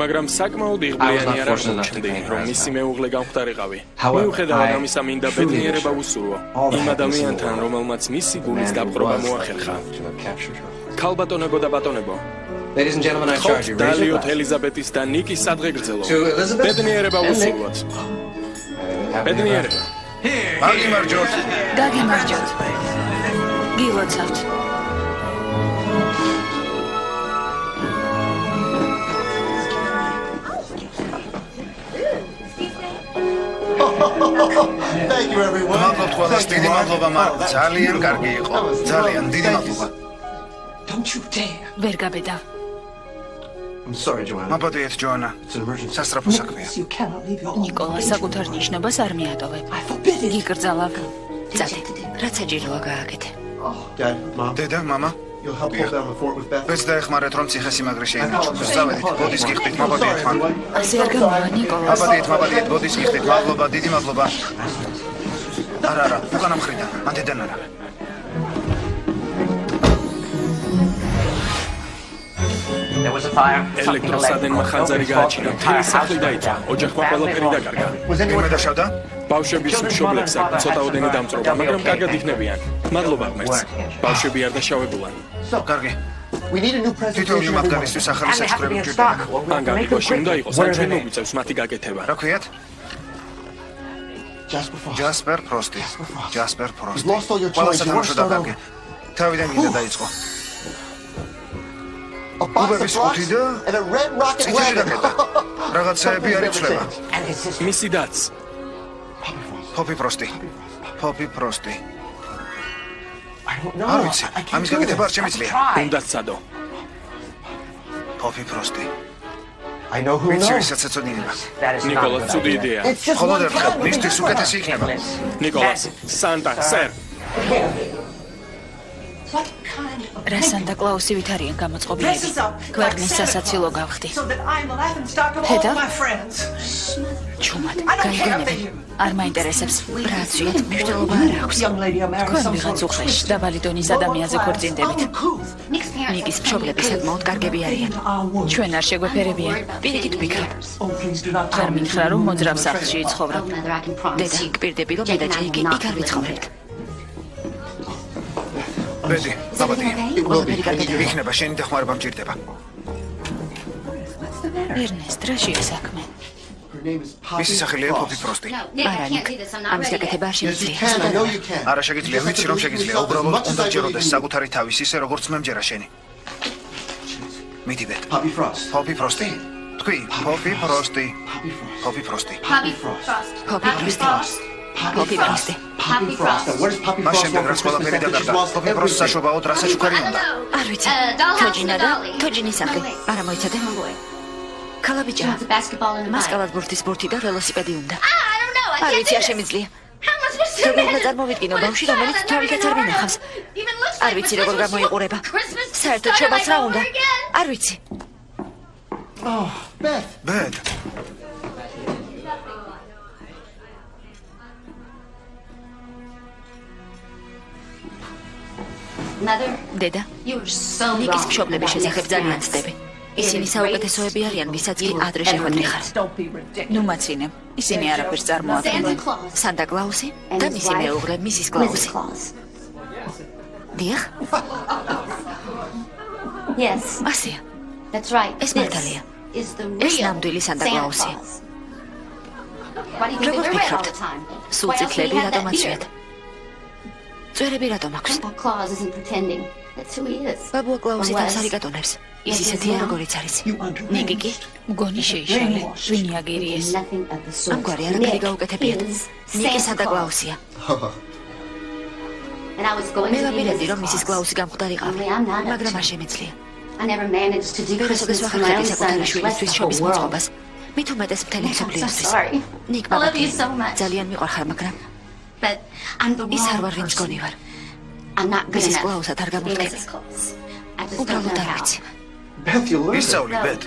მაგრამ საკმაოდ იღბლიანი არ აღმოჩნდი, რომ მისი მეუღლე გამხდარიყავი. მიუხედავად ამისა, მინდა ბედნიერება უსურვო იმ ადამიანთან, რომელმაც მისი გულის დაპყრობა მოახერხა. ქალბატონებო და ბატონებო, Ladies and gentlemen, I charge you. დალიოთ ელიზაბეთის და ნიკის სადღეგრძელო. ბედნიერება უსურვოთ. ბედნიერება. გაგიმარჯოთ. გაგიმარჯოთ. გილოცავთ. Thank you, everyone. მადლობთ ყველას, დიდი მადლობა, მაგრამ ძალიან კარგი იყო. ძალიან დიდი მადლობა. Don't you dare. ვერ გაბედავ. I'm sorry, Joanna. მაპატიეთ, ჯოანა. It's an emergency. სასწრაფო საქმეა. You cannot leave your ნიკოლას საკუთარ ნიშნობას არ მიატოვებ. I forbid it. გიგრძალავ. წადე, რაც საჭიროა გააკეთე. Dad, Mom, დედა, მამა, you'll help pull down the fort with Beth. ბეც დაეხმარეთ, რომ ციხესიმაგრე შეინარჩუნოს. წავედით, ბოდის გიხდით, მაპატიეთ მან. ასე არ გამოვა ნიკოლას. მაპატიეთ, ბოდის გიხდით, მადლობა, დიდი მადლობა. არა, უკანა მხრიდან, მან დედან არა. There was a fire. ელექტროსადენმა ხანძარი გააჩინა, მთელი სახლი დაიწვა, ოჯახმა ყველაფერი დაკარგა. ვინმე დაშავდა? ბავშვების მშობლებს აქვს ცოტაოდენი დამწრობა, მაგრამ კარგად იქნებიან. მადლობა ღმერთს. ბავშვები არ დაშავებულან. კარგი. We need a new თითოეული presentation. მათგანისთვის ახალი საჩუქრები გჭირდება. ან გამიგოში უნდა იყოს, ან ჩვენ მოგვიწევს მათი გაკეთება. რა ქვიათ? Jasper Frost. ჯასპერ ფროსტი. ჯასპერ You've ფროსტი. lost all your ყველა chance. You want to სათამაშო start დაკარგე. over. თავიდან გინდა დაიწყო. A box of უბების rocks ხუთი და and a red rocket წითელი wagon. რაკეტა. რაღაცაები არ იცვლება. And his sister. მისი დაც. ფოფი ფროსტი. ფოფი ფროსტი. I don't know. არ ვიცი. I can't ამის do გაკეთება არ this. შემიძლია. უნდა ცადო. ფოფი ფროსტი. I know who ვიცი knows. ვისაც ეწოდინება. That is not a ნიკოლას good ცუდი idea. იდეა. It's just ხოლოდ one ერთხელ cab. მისთვის უკეთესი იქნება. ნიკოლას, სანტა, სერ. What kind of რა სანტა კლაუსი ვით არიან გამოწყობილები? dresses up like ქვეყნის Santa სასაცილო გავხდი. so that I'm the laughing stock of Hedda? all my friends. ჩუმად, I don't care for გაიგონები. you. არ მაინტერესებს. ბრაცვიეთ, მნიშვნელობა არ აქვს. Young lady, I'm marrying თქვენ some ვიღაც sort of უხეში twisted, დაბალი დონის ადამიანზე ქორწინდებით. uncouth. ნიკის მშობლები საკმაოდ კარგები არიან. Our woman. ჩვენ არ შეგვეფერებიან. პირიქით ვფიქრობ. Oh, please do not არ tell me. მითხრა, რომ მოძრავ სახლში იცხოვრობ. დედა, გპირდები, რომ მე და ჯეიკი იქ არ ვიცხოვრებთ. ბედი, მაპატიე. ყველაფერი კარგად იქნება, შენი დახმარება მჭირდება. ერნესტ, რა შეა საქმე? Her name is Poppy მისი სახელია Frost. ფოფი ფროსტი. არა, ნიკ, ამის გაკეთება არ Yes, you შემიძლია. can. I know you can. არა შეგიძლია, ვიცი რომ შეგიძლია, უბრალოდ უნდა ჯეროდეს საკუთარი თავის ისე როგორც მე მჯერა შენი. მიდი ბედ. Poppy Frost. ფოფი ფროსტი. თქვი, ფოფი ფროსტი. Poppy Frost. ფოფი ფროსტი. Poppy Frost. Poppy Frost. Poppy Frost. Poppy Frost. Now, where does Poppy მას Frost შემდეგ want რაც for Christmas ყველაფერი now that she's დაკარგა, lost ფოფი ფროსტს everything? საშობაოდ რა საჩუქარი უნდა? არ ვიცი. თოჯინა და თოჯინის სახლი. არა მოიცადე. ქალაბიჭა. მას კალათბურთის ბურთი და ველოსიპედი უნდა. არ ვიცი, არ შემიძლია. როგორ უნდა წარმოვიდგინო ბავშვი, რომელიც თავითაც არ მინახავს. არ ვიცი როგორ გამოიყურება. საერთოდ შობას რა უნდა? არ ვიცი. Oh, Beth. ბედ. დედა, ნიკის მშობლების შესახებ ძალიან ცდები. ისინი საუკეთესოები არიან, ვისაც კი ადრე შეხვედრი ხარ. Don't be ridiculous. ნუ მაცინე. ისინი არაფერს წარმოადგენენ. სანტა კლაუსი და მისი მეუღლე, მისის კლაუსი. დიახ, ასია. ეს მართალია. ეს ნამდვილი სანტა კლაუსია. როგორ ფიქრობთ? სულ წითლები რატომ აწვიათ? წვერები რატომ აქვს? ბაბუა კლაუსი თავს არ იკატონებს. ის ისეთია, როგორიც არის. ნიკი კი? მგონი შეიშალე. ვინი აგერიეს? ამგვარი არაფერი გაუკეთებიათ. ნიკი სანტა კლაუსია. მე ვაპირებდი, რომ მისის კლაუსი გამხდარიყავი, მაგრამ არ შემეძლია. ფერესოდეს ვახერხებდი საკუთარი შვილისთვის შობის მოწყობას. მით უმეტეს მთელი მსოფლიოსთვის. ნიკ, მამაკაცი, ძალიან მიყვარხარ, მაგრამ ის არ ვარ, ვინც გონი ვარ. მისის კლაუსად არ გამოვდგები. უბრალოდ არ ვიცი. Beth, you learned it. ისწავლი ბედ.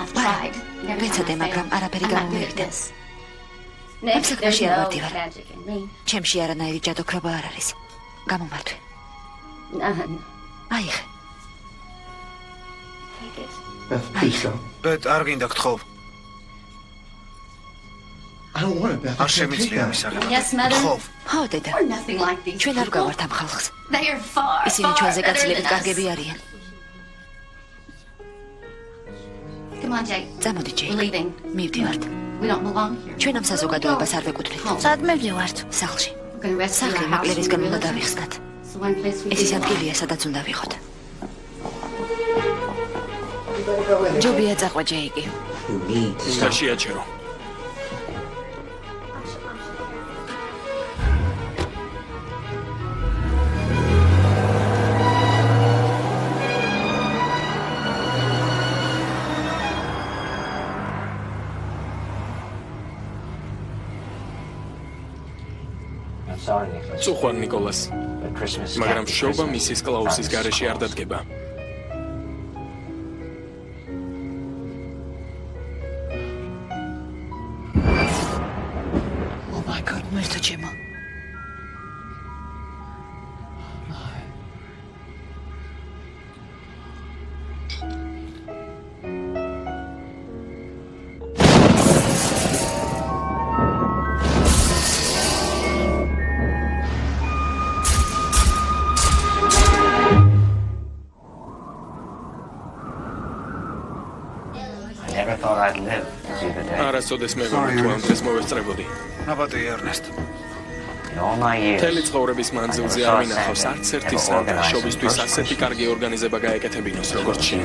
ვეცადე, მაგრამ არაფერი გამომივიდა. ამ საქმეში არ ვარ. ჩემში არანაირი ჯადოქრობა არ არის. გამომართვე. აიღე. ბეთ არ გინდა გთხოვ. არ შემიძლია მისაღება. გთხოვ. ხო, დედა. ჩვენ არ გავართ ამ ხალხს. ისინი ჩვენზე გაცილებით კარგები არიან. წამოდი, ჯეიკ. მივდივართ. ჩვენ ამ საზოგადოებას არ ვეკუთვნით. სად მივდივართ? სახლში. სახლი მაკლერისგან უნდა დავიხსნათ. ეს ის ადგილია, სადაც უნდა ვიყოთ. ჯობია წაყვე, ჯეიკი. გაშიაჩერო. წუხვარ ნიკოლას, მაგრამ შობა მისის კლაუსის გარეშე არ დადგება. მერტო ჩემო. არასოდეს მე ვერ თუ ამ დღეს მოვესწრებოდი. ნაბატი ერნესტ. მთელი ცხოვრების მანძილზე არ მინახავს არც ერთი სანტა შობისთვის ასეთი კარგი ორგანიზება გაეკეთებინოს როგორც შენ.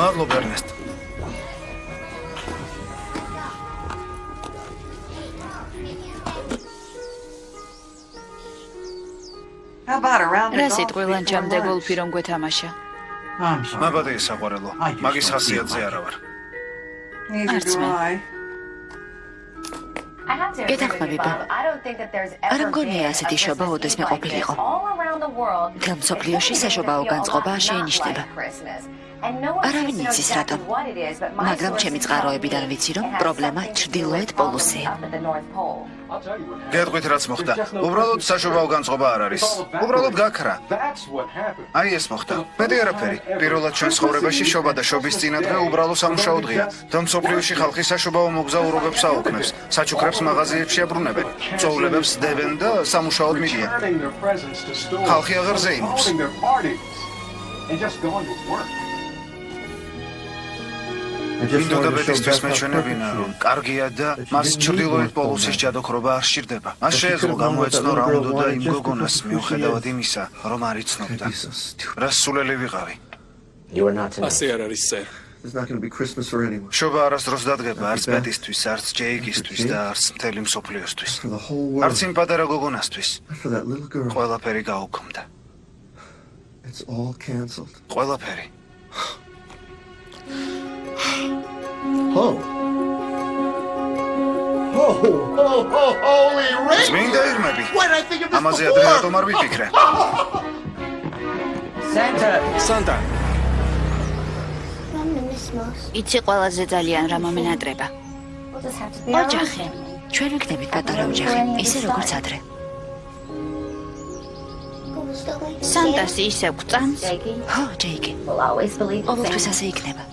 მადლობა ერნესტ. რა სიტყვილან ჩამდა გოლფი რომ გვეთამაშა? ნაბატი საყვარელო, მაგის ხასიათზე არა ვარ. არც მე. გეთანხმები, ბობ. არ მგონია ასეთი შობა ოდესმე ყოფილიყო. მთელ მსოფლიოში საშობაო განწყობა შეინიშნება. არავინ იცის რატომ, მაგრამ ჩემი წყაროებიდან ვიცი, რომ პრობლემა ჩრდილოეთ პოლუსია. გეტყვით რაც მოხდა. უბრალოდ საშობაო განწყობა არ არის. უბრალოდ გაქრა. აი ეს მოხდა. მეტი არაფერი. პირველად ჩვენ ცხოვრებაში შობა და შობის წინადღე უბრალო სამუშაო დღეა. და მსოფლიოში ხალხი საშობაო მოგზაურობებს აუქმებს, საჩუქრებს მაღაზიებში აბრუნებენ, წოვლებებს დებენ და სამუშაოდ მიდიან. ხალხი აღარ ზეიმობს. მინდოდა ბედისთვის მეჩვენებინა, რომ კარგია და მას ჩრდილოეთ პოლუსის ჯადოქრობა არ სჭირდება. მას შეეძლო გამოეცნო რა უნდოდა იმ გოგონას, მიუხედავად იმისა, რომ არ იცნობდა. რა სულელი ვიყავი. ასე არ არის, სერ. შობა არასდროს დადგება არც ბეტისთვის, არც ჯეიკისთვის და არც მთელი მსოფლიოსთვის. არც იმ პატარა გოგონასთვის. ყველაფერი გაუქმდა. ყველაფერი. წმინდა ირმები. ამაზე ადრე რატომ არ ვიფიქრე? სანტა. იცი ყველაზე ძალიან რა მომენატრება. ოჯახი. ჩვენ ვიქნებით პატარა ოჯახი, ისე როგორც ადრე. სანტას ისევ გწანს? ხო, ჯეიკი. ყოველთვის ასე იქნება.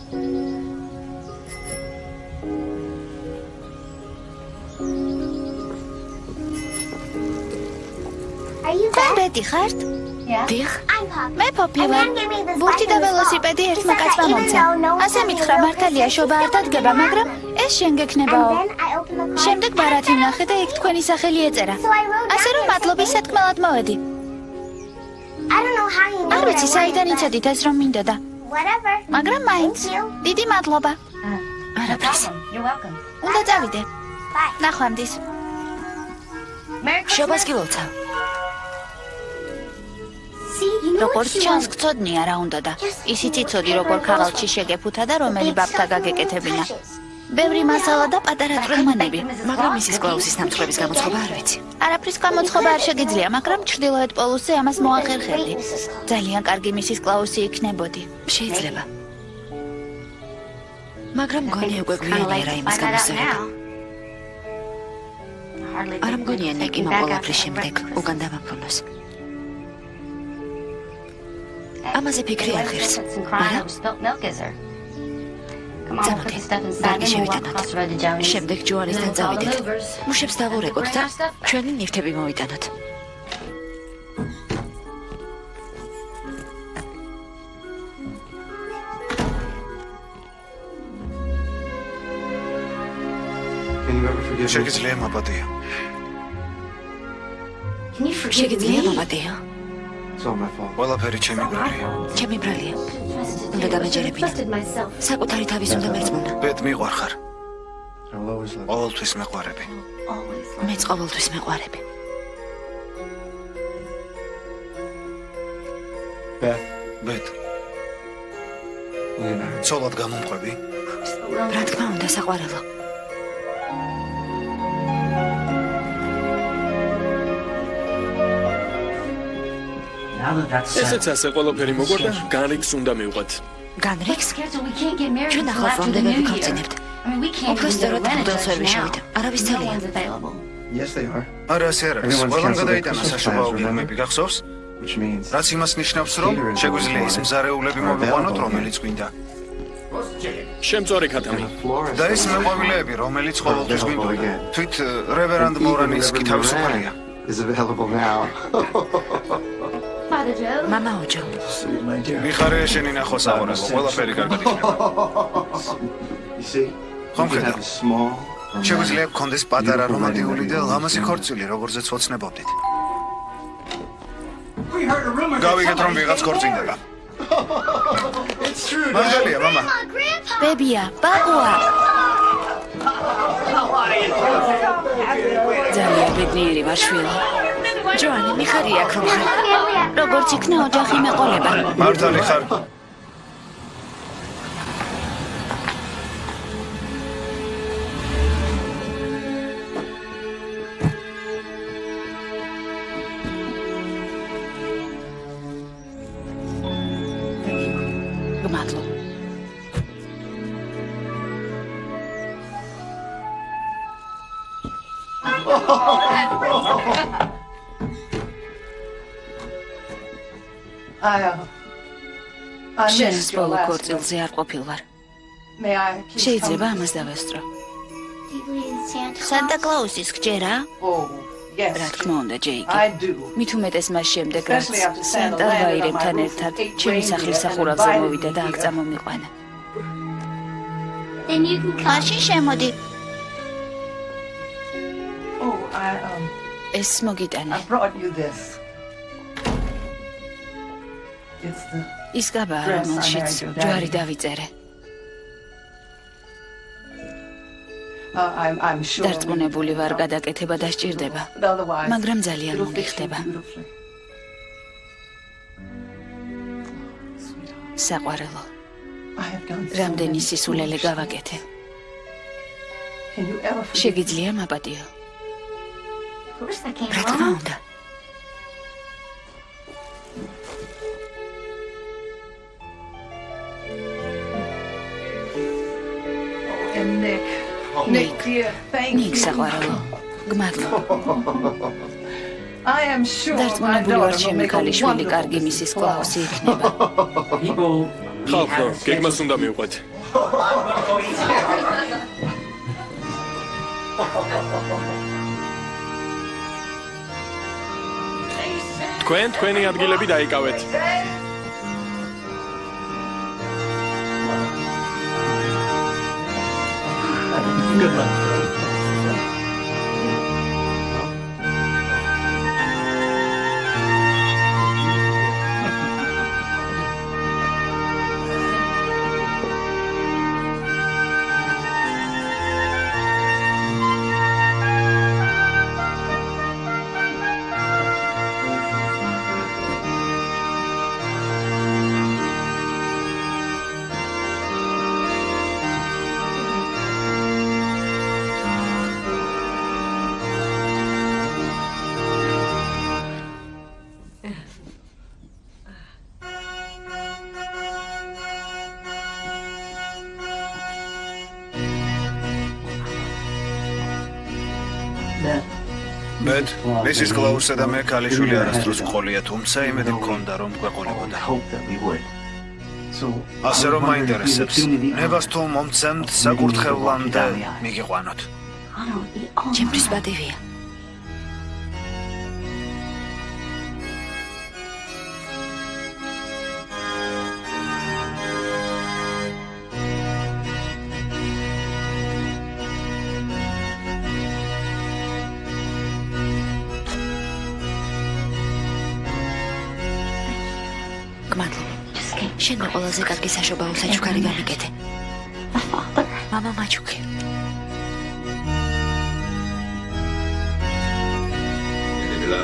ბეტი ხართ? დიახ. მე პოპი ვარ. ბურთი და ველოსიპედი ერთმა კაცმა მომცა. ასე მითხრა, მართალია შობა არ დადგება, მაგრამ ეს შენ გექნებაო. შემდეგ ბარათი ვნახე და იქ თქვენი სახელი ეწერა. ასე რომ მადლობის სათქმელად მოვედი. არ ვიცი საიდან იცოდით ეს რომ მინდოდა. მაგრამ მაინც დიდი მადლობა. არაფრის. უნდა წავიდე. ნახვამდის. შობას გილოცავ. როგორც ჩანს გწოდნია რა უნდოდა. ისიც იცოდი როგორ ქაღალდში შეგეფუთა და რომელი ბაბთა გაგეკეთებინა. ბევრი მასალა და პატარა წვრილმანები. მაგრამ მისის კლაუსის დამწყების გამოცხობა არ ვიცი. არაფრის გამოცხობა არ შეგიძლია, მაგრამ ჩრდილოეთ პოლუსზე ამას მოახერხებდი. ძალიან კარგი მისის კლაუსი იქნებოდი. შეიძლება. მაგრამ მგონი უკვე გვიანია რა იმის გამოსწორება. არ მგონია ნიკი მოკოლაფრის შემდეგ უკან დამაბრუნოს. ამაზე ფიქრი არ ღირს. არა? წამოდი, ბარგი შევიტანოთ. შემდეგ ჯოანისთან წავიდეთ. მუშებს დავურეკოთ და ჩვენი ნივთები მოვიტანოთ. შეგიძლია მაპატია. შეგიძლია მაპატია. ყველაფერი ჩემი ბრალია. ჩემი ბრალია. უნდა დამეჯერებინათ. საკუთარი თავის უნდა მერწმუნა. ბედ მიყვარხარ. ყოველთვის მეყვარები. მეც ყოველთვის მეყვარები. ბედ. ცოლად გამომყვები? რა თქმა უნდა, საყვარელო. ესეც ასე ყველაფერი მოგვარდა, განრიგს უნდა მივყვეთ. განრიგს? ჩვენ ახლავს რომ ვერ ვიქორწინებთ. უფრო სწორად მოდელს ვერ ვიშევით. არავის ძალია. არა, ასე არ არის. ყველამ გადაიტანა საშობაო გეგმები, გახსოვს? რაც იმას ნიშნავს, რომ შეგვიძლია ის მზარეულები მოვიყვანოთ, რომელიც გვინდა. შემწორი ქათამი. და ის მეყვავილეები, რომელიც ყოველთვის გვინდოდა. თვით რევერანდ მორანის კი თავისუფალია. მამა ოჯო. მიხარია შენი ნახო საყურებო, ყველაფერი კარგად იქნება. ხომ ხედავ? შეგვიძლია გქონდეს პატარა რომანტიკული და ლამაზი ქორწილი, როგორზეც ოცნებობდით. გავიგეთ რომ ვიღაც ქორწინდება. მაგალია, მამა. ბებია, ბაბუა. ძალიან ბედნიერი ვარ შვილი. ჯოანი, მიხარია აქ რომ ხარ. როგორც იქნა ოჯახი მეყოლება. მართალი ხარ. გმადლობ. შენს ბოლო ქორწილზე არ ყოფილ ვარ. შეიძლება ამას დავესწრო. სანტა კლაუსის გჯერა? რა თქმა უნდა, ჯეიკი. მით უმეტეს მას შემდეგ, რაც სანტა ვაირებთან ერთად ჩემი სახლის სახურავზე მოვიდა და აქ წამომიყვანა. მაშინ შემოდი. ეს მოგიტანე. ის გაბა, რომელშიც ჯვარი დავიწერე. დარწმუნებული ვარ, გადაკეთება დასჭირდება, მაგრამ ძალიან მომიხდება. საყვარელო, რამდენი სისულელე გავაკეთე. შეგიძლია მაპატიო? რა თქმა უნდა. ნიკ, საყვარელო, გმადლობ. დარწმუნებული ვარ, ჩემი ქალიშვილი კარგი მისის კლაუსი იქნება. ხალხო, გეგმას უნდა მივყვეთ. თქვენი ადგილები დაიკავეთ. Good luck. Bet, Mrs. Klaus'e და მე ქალიშვილი არასდროს მყოლია, თუმცა იმედი მქონდა, რომ გვეყოლებოდა. ასე რომ მაინტერესებს, ნებას თუ მომცემთ საკურთხევლამდე მიგიყვანოთ. ჩემთვის ბადივია. შენ ყველაზე კარგი საშობაო საჩუქარი გამიკეთე. მამა მაჩუქი.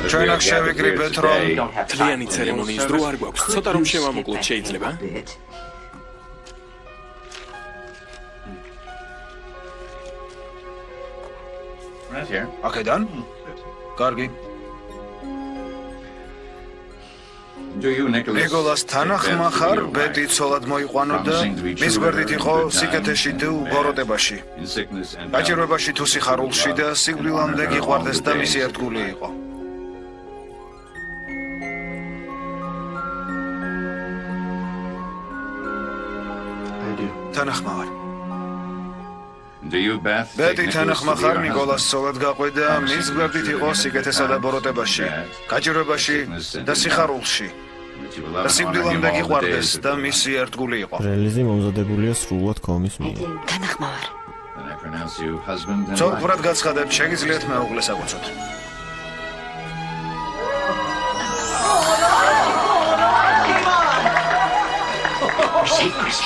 ჩვენ აქ შევიკრიბეთ, რომ თლიანი ცერემონიის დრო არ გვაქვს. ცოტა რომ შევამოკლოთ შეიძლება? აქედან? კარგი. ნიკოლას თანახმა ხარ, ბეტი ცოლად მოიყვანო და მის გვერდით იყო სიკეთეში თუ ბოროტებაში. გაჭირვებაში თუ სიხარულში და სიკვდილამდე გიყვარდეს და მისი ერთგული იყო. თანახმა ვარ. ბეტი თანახმა ხარ, ნიკოლას ცოლად გაყვედა, მის გვერდით იყო სიკეთესა და ბოროტებაში, გაჭირვებაში და სიხარულში. და სიკვდილამდე გიყვარდეს და მისი ერთგული იყო. რელიზი მომზადებულია სრულად კომის მიერ. თანახმა ვარ. ცოლ-ბრად გაცხადებთ, შეგიძლიათ მეუღლეს აკუცოთ.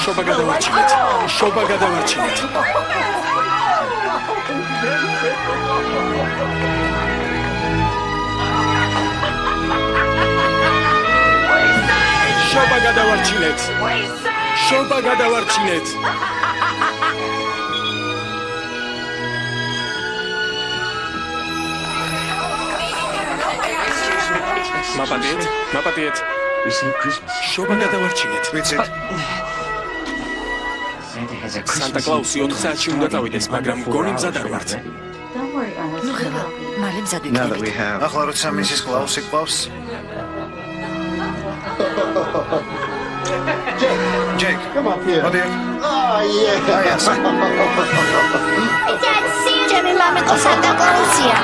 შობა გადავარჩინეთ. შობა გადავარჩინეთ. შობა გადავარჩინეთ. შობა გადავარჩინეთ. მაპატიეთ, მაპატიეთ. შობა გადავარჩინეთ. ვიცით. სანტა კლაუსი 4 საათში უნდა წავიდეს, მაგრამ გონი მზად არ ვართ. ნუ ხება, მალე მზად ვიქნებით. ახლა როცა მისის კლაუსი გყავს. Jake, come up here. მოდი. Yes. ჩემი მამიკო სანტა კლაუსია.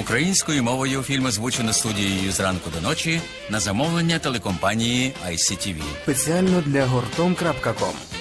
Українською мовою фільм озвучено студією «Зранку до ночі» на замовлення телекомпанії ICTV. Спеціально для Гортом.com.